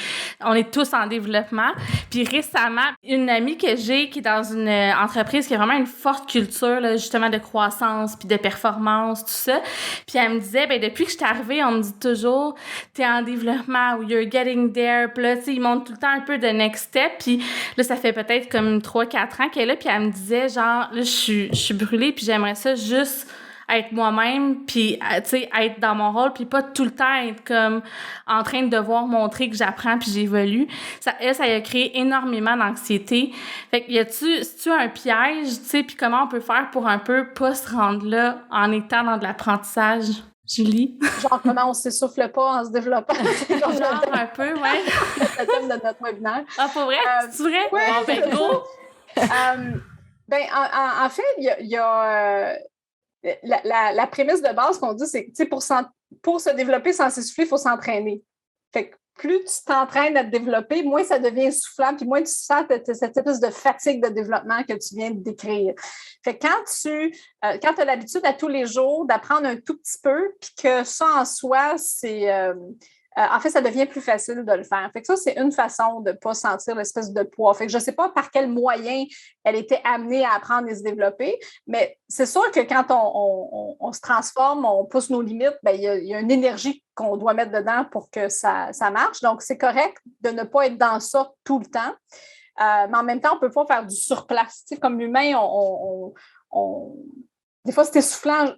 on est tous en développement. Puis récemment, une amie que j'ai qui est dans une entreprise qui a vraiment une forte culture, là, justement, de croissance, puis de performance, tout ça, puis elle me disait, depuis que je suis arrivée, on me dit toujours, t'es en développement, ou you're getting there, puis là, tu sais, ils montrent tout le temps un peu de next step, puis là, ça fait peut-être comme 3-4 ans qu'elle est là, puis elle me disait, genre, là, je suis brûlée, puis j'aimerais ça juste être moi-même, puis, tu sais, être dans mon rôle, puis pas tout le temps être comme en train de devoir montrer que j'apprends puis j'évolue. Ça a créé énormément d'anxiété. Fait que c'est-tu un piège, tu sais, puis comment on peut faire pour un peu pas se rendre là en étant dans de l'apprentissage? Julie? Genre, comment on s'essouffle pas en se développant. Genre, un peu, ouais. C'est le thème de notre webinaire. Ah, pour vrai? C'est vrai? Ouais, bon, ben, go! En fait, il y a la prémisse de base qu'on dit, c'est que, tu sais, pour se développer sans s'essouffler, il faut s'entraîner. Fait que plus tu t'entraînes à te développer, moins ça devient essoufflant, puis moins tu sens cette espèce de fatigue de développement que tu viens de décrire. Fait que quand tu as l'habitude à tous les jours d'apprendre un tout petit peu, puis que ça en soi, c'est... en fait, ça devient plus facile de le faire. Fait que ça, c'est une façon de ne pas sentir l'espèce de poids. Fait que je ne sais pas par quel moyen elle était amenée à apprendre et se développer, mais c'est sûr que quand on se transforme, on pousse nos limites, il y a une énergie qu'on doit mettre dedans pour que ça marche. Donc, c'est correct de ne pas être dans ça tout le temps. Mais en même temps, on ne peut pas faire du surplace. Tu sais, comme humain, des fois, c'est essoufflant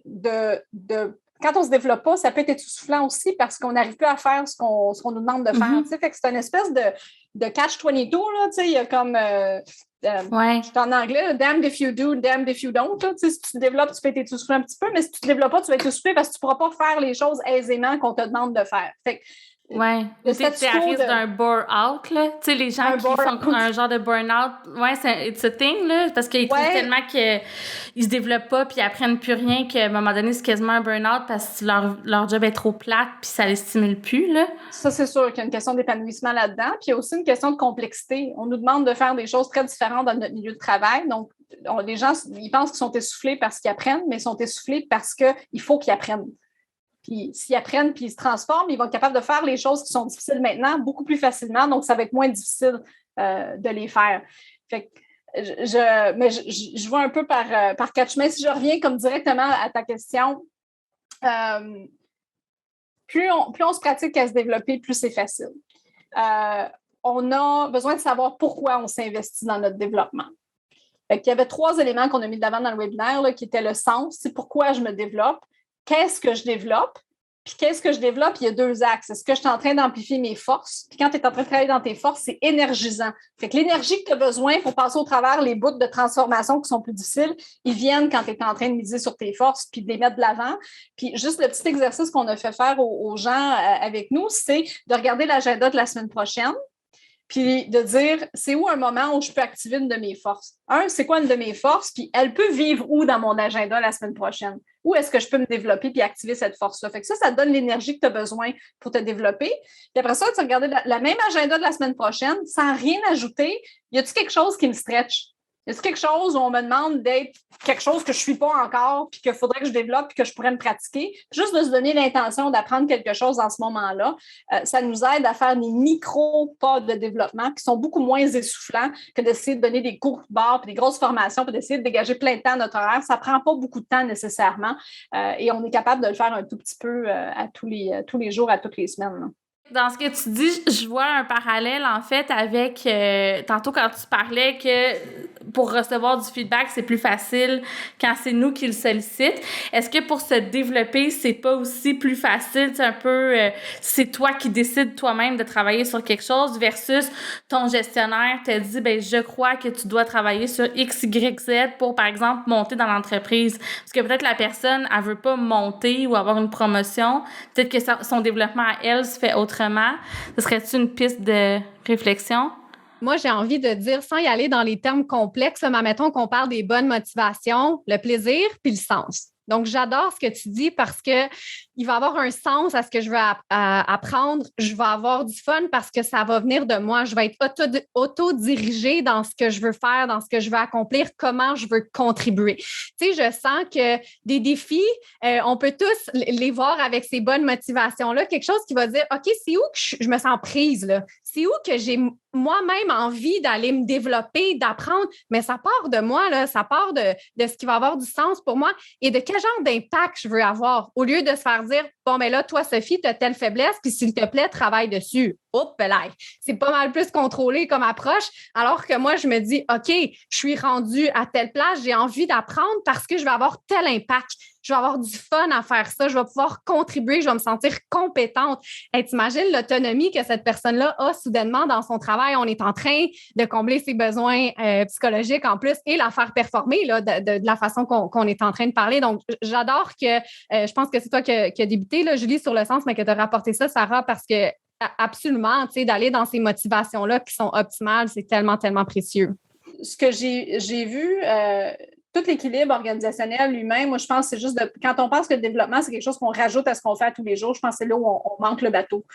quand on ne se développe pas, ça peut être essoufflant aussi parce qu'on n'arrive plus à faire ce qu'on nous demande de faire. Fait que c'est une espèce de catch-22. Il y a comme, c'est en anglais, damned if you do, damned if you don't. Si tu te développes, tu peux être essoufflé un petit peu, mais si tu ne te développes pas, tu vas être essoufflé parce que tu ne pourras pas faire les choses aisément qu'on te demande de faire. Fait que, c'est à risque d'un burn-out, là. Tu sais, les gens qui font un genre de burn-out, it's a thing, là, parce qu'ils trouvent tellement qu'ils se développent pas puis ils apprennent plus rien qu'à un moment donné, c'est quasiment un burn-out parce que leur job est trop plate puis ça les stimule plus, là. Ça, c'est sûr qu'il y a une question d'épanouissement là-dedans. Puis il y a aussi une question de complexité. On nous demande de faire des choses très différentes dans notre milieu de travail. Donc, les gens, ils pensent qu'ils sont essoufflés parce qu'ils apprennent, mais ils sont essoufflés parce qu'il faut qu'ils apprennent. Puis s'ils apprennent puis ils se transforment, ils vont être capables de faire les choses qui sont difficiles maintenant beaucoup plus facilement, donc ça va être moins difficile de les faire. Fait que je vois un peu par quatre chemins. Si je reviens comme directement à ta question, plus on se pratique à se développer, plus c'est facile. On a besoin de savoir pourquoi on s'investit dans notre développement. Fait qu'il y avait 3 éléments qu'on a mis de l'avant dans le webinaire là, qui étaient le sens, c'est pourquoi je me développe, qu'est-ce que je développe, Puis qu'est-ce que je développe? Il y a 2 axes. Est-ce que je suis en train d'amplifier mes forces? Puis quand tu es en train de travailler dans tes forces, c'est énergisant. Fait que l'énergie que tu as besoin pour passer au travers les bouts de transformation qui sont plus difficiles, ils viennent quand tu es en train de miser sur tes forces puis de les mettre de l'avant. Puis juste le petit exercice qu'on a fait faire aux gens avec nous, c'est de regarder l'agenda de la semaine prochaine. Puis de dire, c'est où un moment où je peux activer une de mes forces? C'est quoi une de mes forces? Puis elle peut vivre où dans mon agenda la semaine prochaine? Où est-ce que je peux me développer puis activer cette force-là? Fait que ça te donne l'énergie que tu as besoin pour te développer. Puis après ça, tu regardes la même agenda de la semaine prochaine sans rien ajouter. Y a-t-il quelque chose qui me stretch? Y a-t-il quelque chose où on me demande d'être quelque chose que je ne suis pas encore puis qu'il faudrait que je développe puis que je pourrais me pratiquer? Juste de se donner l'intention d'apprendre quelque chose dans ce moment-là, ça nous aide à faire des micro-pas de développement qui sont beaucoup moins essoufflants que d'essayer de donner des cours de barre puis des grosses formations puis d'essayer de dégager plein de temps à notre horaire. Ça ne prend pas beaucoup de temps nécessairement et on est capable de le faire un tout petit peu à tous les jours, à toutes les semaines, là. Dans ce que tu dis, je vois un parallèle, en fait, avec tantôt quand tu parlais que pour recevoir du feedback, c'est plus facile quand c'est nous qui le sollicitent. Est-ce que pour se développer, c'est pas aussi plus facile, c'est un peu, c'est toi qui décides toi-même de travailler sur quelque chose versus ton gestionnaire te dit, ben je crois que tu dois travailler sur X, Y, Z pour, par exemple, monter dans l'entreprise. Parce que peut-être la personne, elle veut pas monter ou avoir une promotion. Peut-être que son développement à elle se fait autrement. Ce serait-tu une piste de réflexion? Moi, j'ai envie de dire, sans y aller dans les termes complexes, mais mettons qu'on parle des bonnes motivations, le plaisir puis le sens. Donc, j'adore ce que tu dis parce que il va avoir un sens à ce que je veux apprendre. Je vais avoir du fun parce que ça va venir de moi. Je vais être auto-dirigée dans ce que je veux faire, dans ce que je veux accomplir, comment je veux contribuer. Tu sais, je sens que des défis, on peut tous les voir avec ces bonnes motivations-là. Quelque chose qui va dire, OK, c'est où que je me sens prise, là? C'est où que j'ai moi-même envie d'aller me développer, d'apprendre, mais ça part de moi, là, ça part de ce qui va avoir du sens pour moi et de quel genre d'impact je veux avoir au lieu de se faire dire, bon, mais là, toi, Sophie, tu as telle faiblesse, puis s'il te plaît, travaille dessus. Hop là, c'est pas mal plus contrôlé comme approche, alors que moi, je me dis, OK, je suis rendue à telle place, j'ai envie d'apprendre parce que je vais avoir tel impact. Je vais avoir du fun à faire ça, je vais pouvoir contribuer, je vais me sentir compétente. Hey, t'imagines l'autonomie que cette personne-là a soudainement dans son travail. On est en train de combler ses besoins psychologiques en plus et la faire performer là, de la façon qu'on est en train de parler. Donc, j'adore que, je pense que c'est toi qui a débuté, là, Julie, sur le sens, mais que tu as rapporté ça, Sarah, parce que absolument, tu sais, d'aller dans ces motivations-là qui sont optimales, c'est tellement, tellement précieux. Ce que j'ai vu, tout l'équilibre organisationnel humain, moi, je pense que c'est juste quand on pense que le développement, c'est quelque chose qu'on rajoute à ce qu'on fait tous les jours, je pense que c'est là où on manque le bateau.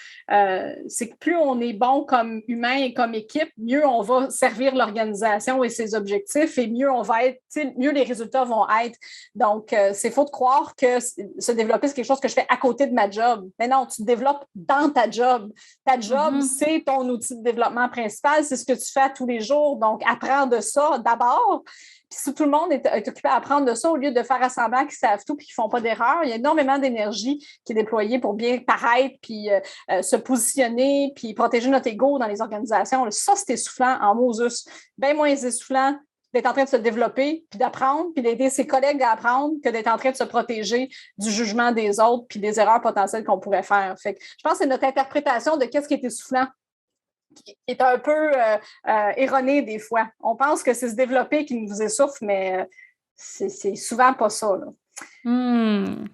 C'est que plus on est bon comme humain et comme équipe, mieux on va servir l'organisation et ses objectifs et mieux on va être, mieux les résultats vont être. Donc, c'est faux de croire que se développer, c'est quelque chose que je fais à côté de ma job. Mais non, tu te développes dans ta job. Ta job, c'est ton outil de développement principal, c'est ce que tu fais tous les jours. Donc, apprends de ça d'abord. Puis si tout le monde est occupé à apprendre de ça, au lieu de faire semblant qu'ils savent tout et qu'ils ne font pas d'erreur, il y a énormément d'énergie qui est déployée pour bien paraître, puis se positionner, puis protéger notre ego dans les organisations. Ça, c'est essoufflant en Moses. Bien moins essoufflant d'être en train de se développer, puis d'apprendre, puis d'aider ses collègues à apprendre, que d'être en train de se protéger du jugement des autres, puis des erreurs potentielles qu'on pourrait faire. Fait que je pense que c'est notre interprétation de qu'est-ce qui est essoufflant qui est un peu erronée des fois. On pense que c'est se développer qui nous essouffle, mais c'est souvent pas ça, là.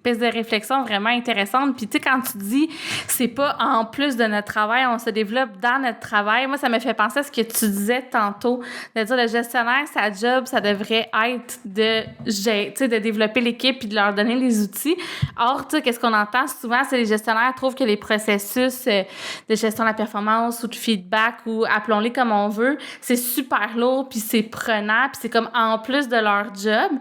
Piste de réflexion vraiment intéressante. Puis tu sais, quand tu dis c'est pas en plus de notre travail, on se développe dans notre travail, moi, ça me fait penser à ce que tu disais tantôt, de dire le gestionnaire, sa job, ça devrait être de développer l'équipe puis de leur donner les outils. Or, tu sais, qu'est-ce qu'on entend souvent, c'est les gestionnaires trouvent que les processus de gestion de la performance ou de feedback ou appelons-les comme on veut, c'est super lourd puis c'est prenant puis c'est comme en plus de leur job,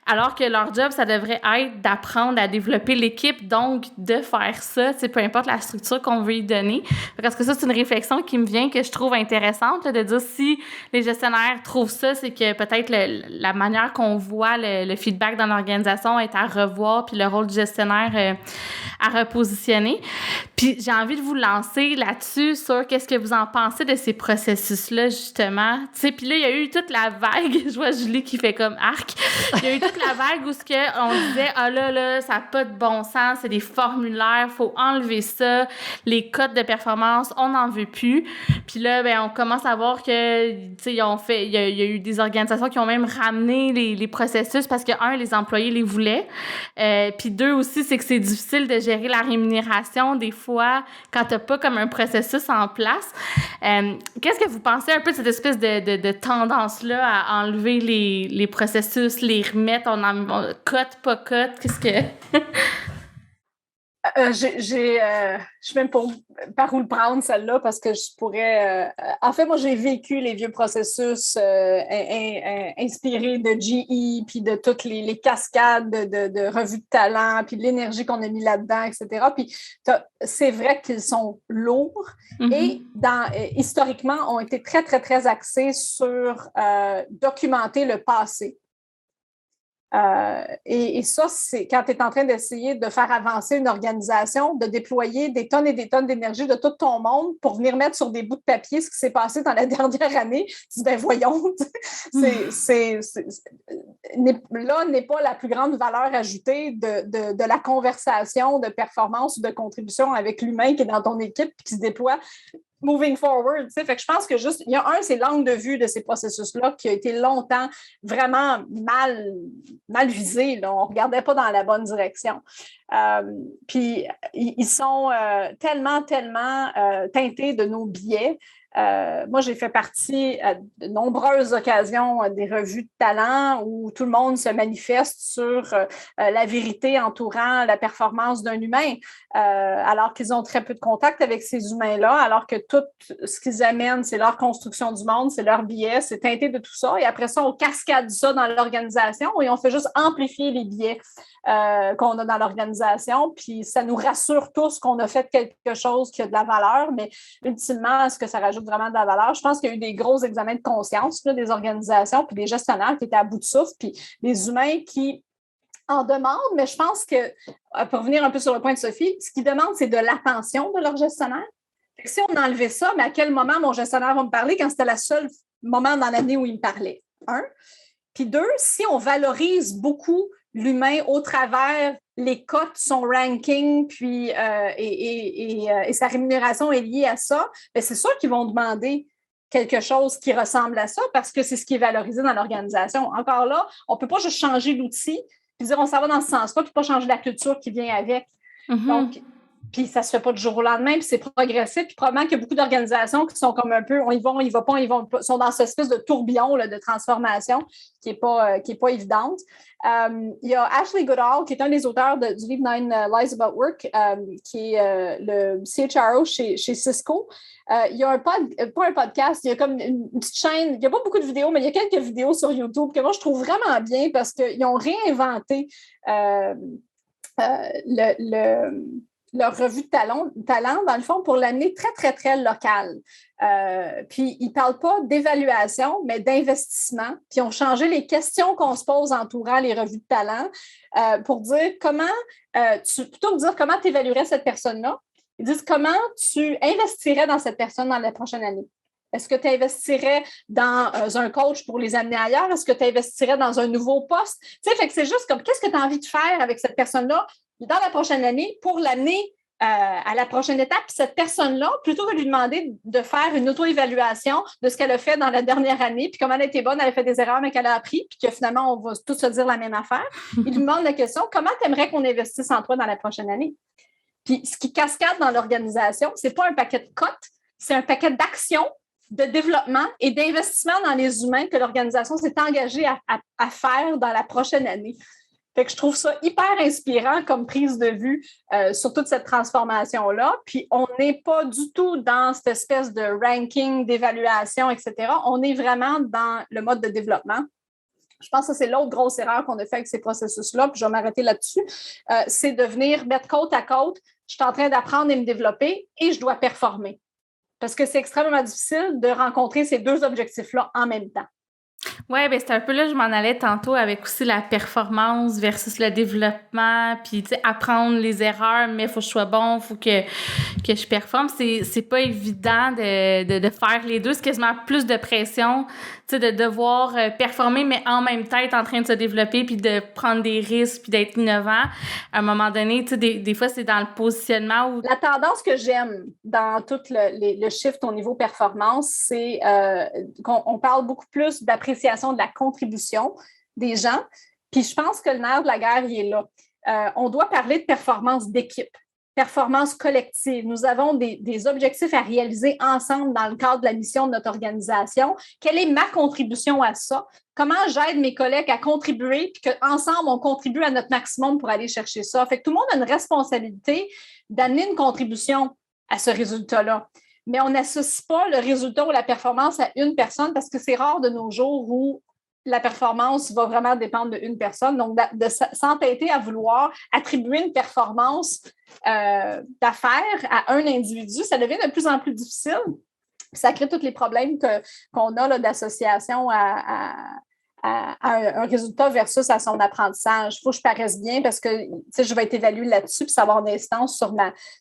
alors que leur job, ça devrait être d'apprendre à développer l'équipe, donc de faire ça, peu importe la structure qu'on veut y donner. Parce que ça, c'est une réflexion qui me vient que je trouve intéressante, là, de dire si les gestionnaires trouvent ça, c'est que peut-être la manière qu'on voit le feedback dans l'organisation est à revoir, puis le rôle du gestionnaire à repositionner. Puis j'ai envie de vous lancer là-dessus sur qu'est-ce que vous en pensez de ces processus-là, justement. Tu sais, puis là, il y a eu toute la vague, je vois Julie qui fait comme arc, il y a eu toute la vague où on disait « Ah là, ça n'a pas de bon sens, c'est des formulaires, faut enlever ça, les codes de performance, on n'en veut plus. » Puis là, ben on commence à voir que, tu sais, il y a eu des organisations qui ont même ramené les processus parce que, un, les employés les voulaient, puis deux aussi, c'est que c'est difficile de gérer la rémunération des fois quand t'as pas comme un processus en place. Qu'est-ce que vous pensez un peu de cette espèce de tendance-là à enlever les processus, les remettre, on cote, pas cote, qu'est-ce que... Je suis même par où le prendre, celle-là, parce que je pourrais... en fait, moi, j'ai vécu les vieux processus inspirés de GE, puis de toutes les cascades de revues de talent, puis de l'énergie qu'on a mis là-dedans, etc. Puis c'est vrai qu'ils sont lourds et historiquement, ont été très, très, très axés sur documenter le passé. Et ça, c'est quand tu es en train d'essayer de faire avancer une organisation, de déployer des tonnes et des tonnes d'énergie de tout ton monde pour venir mettre sur des bouts de papier ce qui s'est passé dans la dernière année. Tu dis, ben voyons, là n'est pas la plus grande valeur ajoutée de la conversation de performance ou de contribution avec l'humain qui est dans ton équipe et qui se déploie moving forward. Fait que je pense que juste, il y a c'est l'angle de vue de ces processus-là qui a été longtemps vraiment mal visé. Là. On ne regardait pas dans la bonne direction. Puis, ils sont tellement teintés de nos biais. Moi, j'ai fait partie à de nombreuses occasions des revues de talent où tout le monde se manifeste sur la vérité entourant la performance d'un humain, alors qu'ils ont très peu de contact avec ces humains-là, alors que tout ce qu'ils amènent, c'est leur construction du monde, c'est leur biais, c'est teinté de tout ça. Et après ça, on cascade ça dans l'organisation et on fait juste amplifier les biais qu'on a dans l'organisation. Puis ça nous rassure tous qu'on a fait quelque chose qui a de la valeur, mais ultimement, est-ce que ça rajoute vraiment de la valeur? Je pense qu'il y a eu des gros examens de conscience là, des organisations puis des gestionnaires qui étaient à bout de souffle, puis des humains qui en demandent, mais je pense que, pour revenir un peu sur le point de Sophie, ce qu'ils demandent, c'est de l'attention de leur gestionnaire. Fait que si on enlevait ça, mais à quel moment mon gestionnaire va me parler quand c'était le seul moment dans l'année où il me parlait? Un. Puis deux, si on valorise beaucoup l'humain au travers les cotes, son ranking, puis et sa rémunération est liée à ça, bien, c'est sûr qu'ils vont demander quelque chose qui ressemble à ça parce que c'est ce qui est valorisé dans l'organisation. Encore là, on ne peut pas juste changer l'outil puis dire on s'en va dans ce sens-là puis pas changer la culture qui vient avec. Donc, puis ça ne se fait pas du jour au lendemain, puis c'est progressif. Puis probablement qu'il y a beaucoup d'organisations qui sont comme un peu, on y va pas, sont dans cette espèce de tourbillon là, de transformation qui n'est pas évidente. Il y a Ashley Goodall, qui est un des auteurs du livre Nine Lies About Work, qui est le CHRO chez Cisco. Il y a pas un podcast, il y a comme une petite chaîne, il n'y a pas beaucoup de vidéos, mais il y a quelques vidéos sur YouTube que moi, je trouve vraiment bien parce qu'ils ont réinventé leur revue de talent, dans le fond, pour l'amener très, très, très local. Puis, ils ne parlent pas d'évaluation, mais d'investissement. Puis, ils ont changé les questions qu'on se pose entourant les revues de talent pour dire plutôt que de dire comment tu évaluerais cette personne-là, ils disent comment tu investirais dans cette personne dans la prochaine année. Est-ce que tu investirais dans un coach pour les amener ailleurs? Est-ce que tu investirais dans un nouveau poste? Tu sais, fait que c'est juste comme qu'est-ce que tu as envie de faire avec cette personne-là dans la prochaine année pour l'amener à la prochaine étape. Puis cette personne-là, plutôt que de lui demander de faire une auto-évaluation de ce qu'elle a fait dans la dernière année, puis comment elle était bonne, elle a fait des erreurs, mais qu'elle a appris, puis que finalement, on va tous se dire la même affaire, il lui demande la question, comment tu aimerais qu'on investisse en toi dans la prochaine année? Puis ce qui cascade dans l'organisation, ce n'est pas un paquet de cotes, c'est un paquet d'actions, de développement et d'investissement dans les humains que l'organisation s'est engagée à faire dans la prochaine année. Fait que je trouve ça hyper inspirant comme prise de vue sur toute cette transformation-là. Puis, on n'est pas du tout dans cette espèce de ranking, d'évaluation, etc. On est vraiment dans le mode de développement. Je pense que c'est l'autre grosse erreur qu'on a fait avec ces processus-là, puis je vais m'arrêter là-dessus. C'est de venir mettre côte à côte. Je suis en train d'apprendre et me développer et je dois performer. Parce que c'est extrêmement difficile de rencontrer ces deux objectifs-là en même temps. Ouais, ben c'est un peu là, je m'en allais tantôt avec aussi la performance versus le développement, puis tu sais, apprendre les erreurs, mais il faut que je sois bon, faut que je performe. C'est pas évident de faire les deux. C'est quasiment plus de pression, tu sais, de devoir performer, mais en même temps être en train de se développer, puis de prendre des risques, puis d'être innovant. À un moment donné, tu sais, des fois, c'est dans le positionnement où... La tendance que j'aime dans tout le shift au niveau performance, c'est qu'on parle beaucoup plus d'appréciation de la contribution des gens. Puis je pense que le nerf de la guerre, il est là. On doit parler de performance d'équipe, performance collective. Nous avons des objectifs à réaliser ensemble dans le cadre de la mission de notre organisation. Quelle est ma contribution à ça? Comment j'aide mes collègues à contribuer, puis qu'ensemble, on contribue à notre maximum pour aller chercher ça? Fait que tout le monde a une responsabilité d'amener une contribution à ce résultat-là. Mais on n'associe pas le résultat ou la performance à une personne parce que c'est rare de nos jours où la performance va vraiment dépendre d'une personne. Donc, de s'entêter à vouloir attribuer une performance d'affaires à un individu, ça devient de plus en plus difficile. Ça crée tous les problèmes qu'on a là, d'association à un résultat versus à son apprentissage. Il faut que je paraisse bien parce que je vais être évaluée là-dessus puis avoir une instance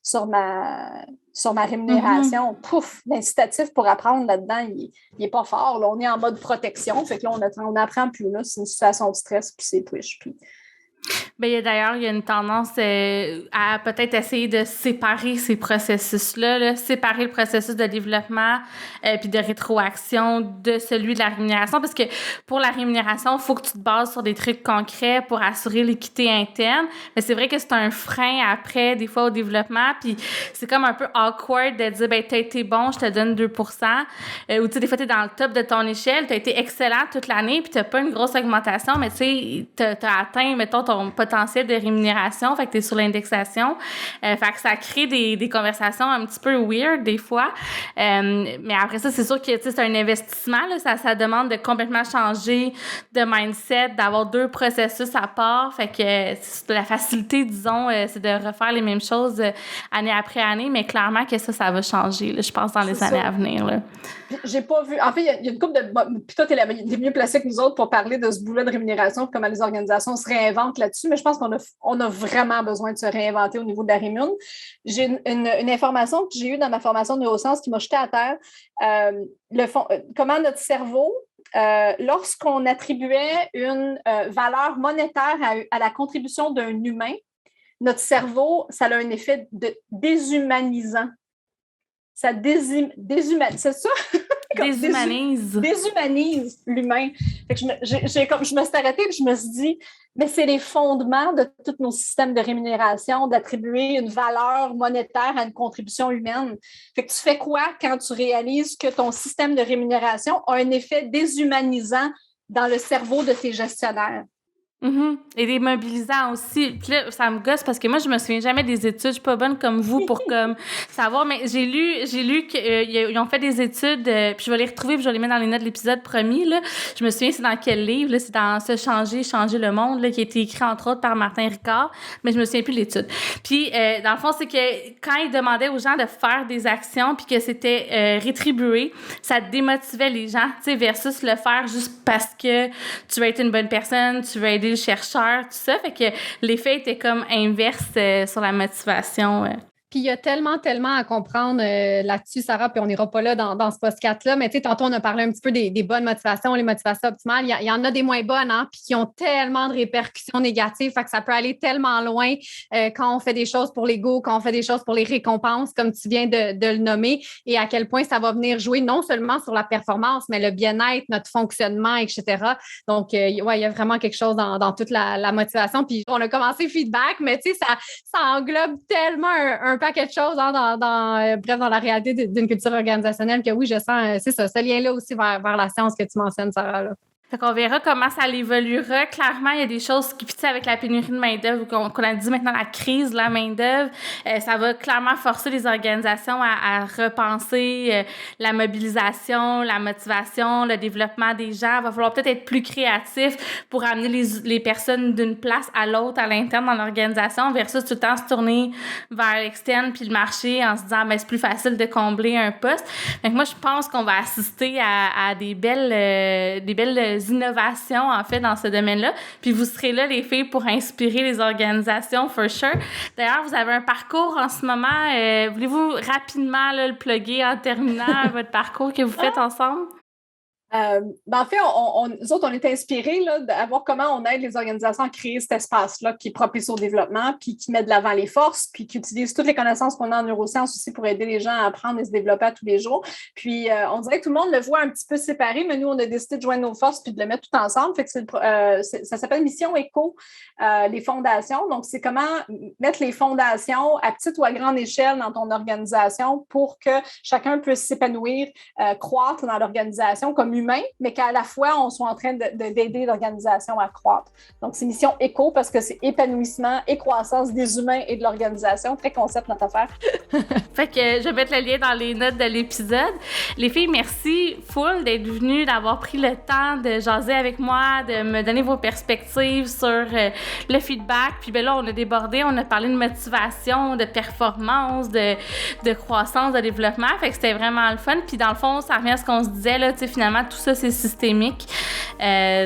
sur ma rémunération. Mm-hmm. Pouf, l'incitatif pour apprendre là-dedans, il n'est pas fort. Là, on est en mode protection. Fait que là, on n'apprend plus. Là. C'est une situation de stress puis c'est push. Puis... Bien, d'ailleurs, il y a une tendance à peut-être essayer de séparer ces processus-là, là, séparer le processus de développement puis de rétroaction de celui de la rémunération, parce que pour la rémunération, il faut que tu te bases sur des trucs concrets pour assurer l'équité interne, mais c'est vrai que c'est un frein après, des fois, au développement, puis c'est comme un peu awkward de dire, ben t'as été bon, je te donne 2%, ou tu sais, des fois, t'es dans le top de ton échelle, t'as été excellent toute l'année, puis t'as pas une grosse augmentation, mais tu sais, t'as atteint, mettons, ton potentiel de rémunération, fait que t'es sur l'indexation. Fait que ça crée des conversations un petit peu weird des fois. Mais après ça, c'est sûr que c'est un investissement, là, ça demande de complètement changer de mindset, d'avoir 2 processus à part. Fait que la facilité, disons, c'est de refaire les mêmes choses année après année, mais clairement que ça va changer, là, je pense, dans les années à venir. Là. J'ai pas vu. En fait, il y a une couple de. Puis toi, t'es mieux placé que nous autres pour parler de ce bout-là de rémunération, comment les organisations se réinventent là-dessus, mais je pense qu'on a vraiment besoin de se réinventer au niveau de la rémun. J'ai une information que j'ai eue dans ma formation de neurosciences qui m'a jetée à terre. Comment notre cerveau, lorsqu'on attribuait une valeur monétaire à la contribution d'un humain, notre cerveau, ça a un effet déshumanisant. Ça déshumanise, c'est ça? Déshumanise l'humain. Fait que je me suis arrêtée et je me suis dit, mais c'est les fondements de tous nos systèmes de rémunération, d'attribuer une valeur monétaire à une contribution humaine. Fait que tu fais quoi quand tu réalises que ton système de rémunération a un effet déshumanisant dans le cerveau de tes gestionnaires? Mm-hmm. Et des mobilisants aussi. Puis là, ça me gosse parce que moi, je me souviens jamais des études. Je suis pas bonne comme vous pour comme savoir, mais j'ai lu qu'ils ont fait des études, puis je vais les retrouver, puis je vais les mettre dans les notes de l'épisode promis. Là. Je me souviens, c'est dans quel livre? Là, c'est dans « Changer le monde », là, qui a été écrit, entre autres, par Martin Ricard, mais je me souviens plus de l'étude. Puis, dans le fond, c'est que quand ils demandaient aux gens de faire des actions, puis que c'était rétribué, ça démotivait les gens, tu sais, versus le faire juste parce que tu veux être une bonne personne, tu veux aider chercheurs, tout ça. Fait que l'effet était comme inverse sur la motivation. Puis il y a tellement à comprendre là-dessus, Sarah, puis on n'ira pas là dans ce podcast-là, mais tu sais, tantôt, on a parlé un petit peu des bonnes motivations, les motivations optimales. Il y en a des moins bonnes, hein, puis qui ont tellement de répercussions négatives, fait que ça peut aller tellement loin quand on fait des choses pour l'ego, quand on fait des choses pour les récompenses, comme tu viens de le nommer, et à quel point ça va venir jouer non seulement sur la performance, mais le bien-être, notre fonctionnement, etc. Donc, ouais, il y a vraiment quelque chose dans toute la motivation. Puis on a commencé feedback, mais tu sais, ça englobe tellement un paquet de choses hein, dans la réalité d'une culture organisationnelle que oui, je sens, c'est ça, ce lien-là aussi vers la science que tu mentionnes, Sarah. Là. Fait qu'on verra comment ça évoluera. Clairement, il y a des choses qui, puis avec la pénurie de main-d'œuvre, qu'on a dit maintenant la crise de la main-d'œuvre, ça va clairement forcer les organisations à repenser la mobilisation, la motivation, le développement des gens. Il va falloir peut-être être plus créatif pour amener les personnes d'une place à l'autre à l'interne dans l'organisation versus tout le temps se tourner vers l'externe puis le marché en se disant ben c'est plus facile de combler un poste. Donc moi, je pense qu'on va assister à des belles innovations, en fait, dans ce domaine-là. Puis vous serez là, les filles, pour inspirer les organisations, for sure. D'ailleurs, vous avez un parcours en ce moment. Voulez-vous rapidement là, le plugger en terminant votre parcours que vous faites ensemble? En fait, nous autres, on est inspirés à voir comment on aide les organisations à créer cet espace-là qui est propice au développement, puis qui met de l'avant les forces, puis qui utilise toutes les connaissances qu'on a en neurosciences aussi pour aider les gens à apprendre et se développer à tous les jours. Puis, on dirait que tout le monde le voit un petit peu séparé, mais nous, on a décidé de joindre nos forces puis de le mettre tout ensemble. Fait que ça s'appelle Mission Éco, les fondations. Donc, c'est comment mettre les fondations à petite ou à grande échelle dans ton organisation pour que chacun puisse s'épanouir, croître dans l'organisation comme humain, mais qu'à la fois, on soit en train d'aider l'organisation à croître. Donc, c'est Mission Éco parce que c'est épanouissement et croissance des humains et de l'organisation. Très concept, notre affaire. Fait que je vais mettre le lien dans les notes de l'épisode. Les filles, merci full d'être venues, d'avoir pris le temps de jaser avec moi, de me donner vos perspectives sur le feedback. Puis ben là, on a débordé, on a parlé de motivation, de performance, de croissance, de développement. Fait que c'était vraiment le fun. Puis dans le fond, ça revient à ce qu'on se disait, là, tu sais, finalement, tout ça, c'est systémique.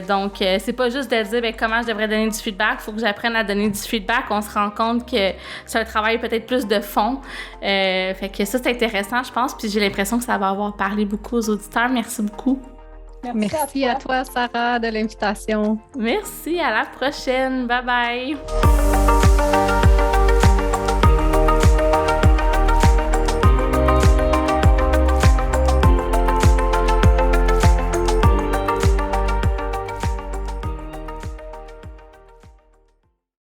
Donc, c'est pas juste de dire comment je devrais donner du feedback. Il faut que j'apprenne à donner du feedback. On se rend compte que c'est un travail peut-être plus de fond. Fait que ça, c'est intéressant, je pense. Puis j'ai l'impression que ça va avoir parlé beaucoup aux auditeurs. Merci beaucoup. Merci à toi, Sarah, de l'invitation. Merci. À la prochaine. Bye bye.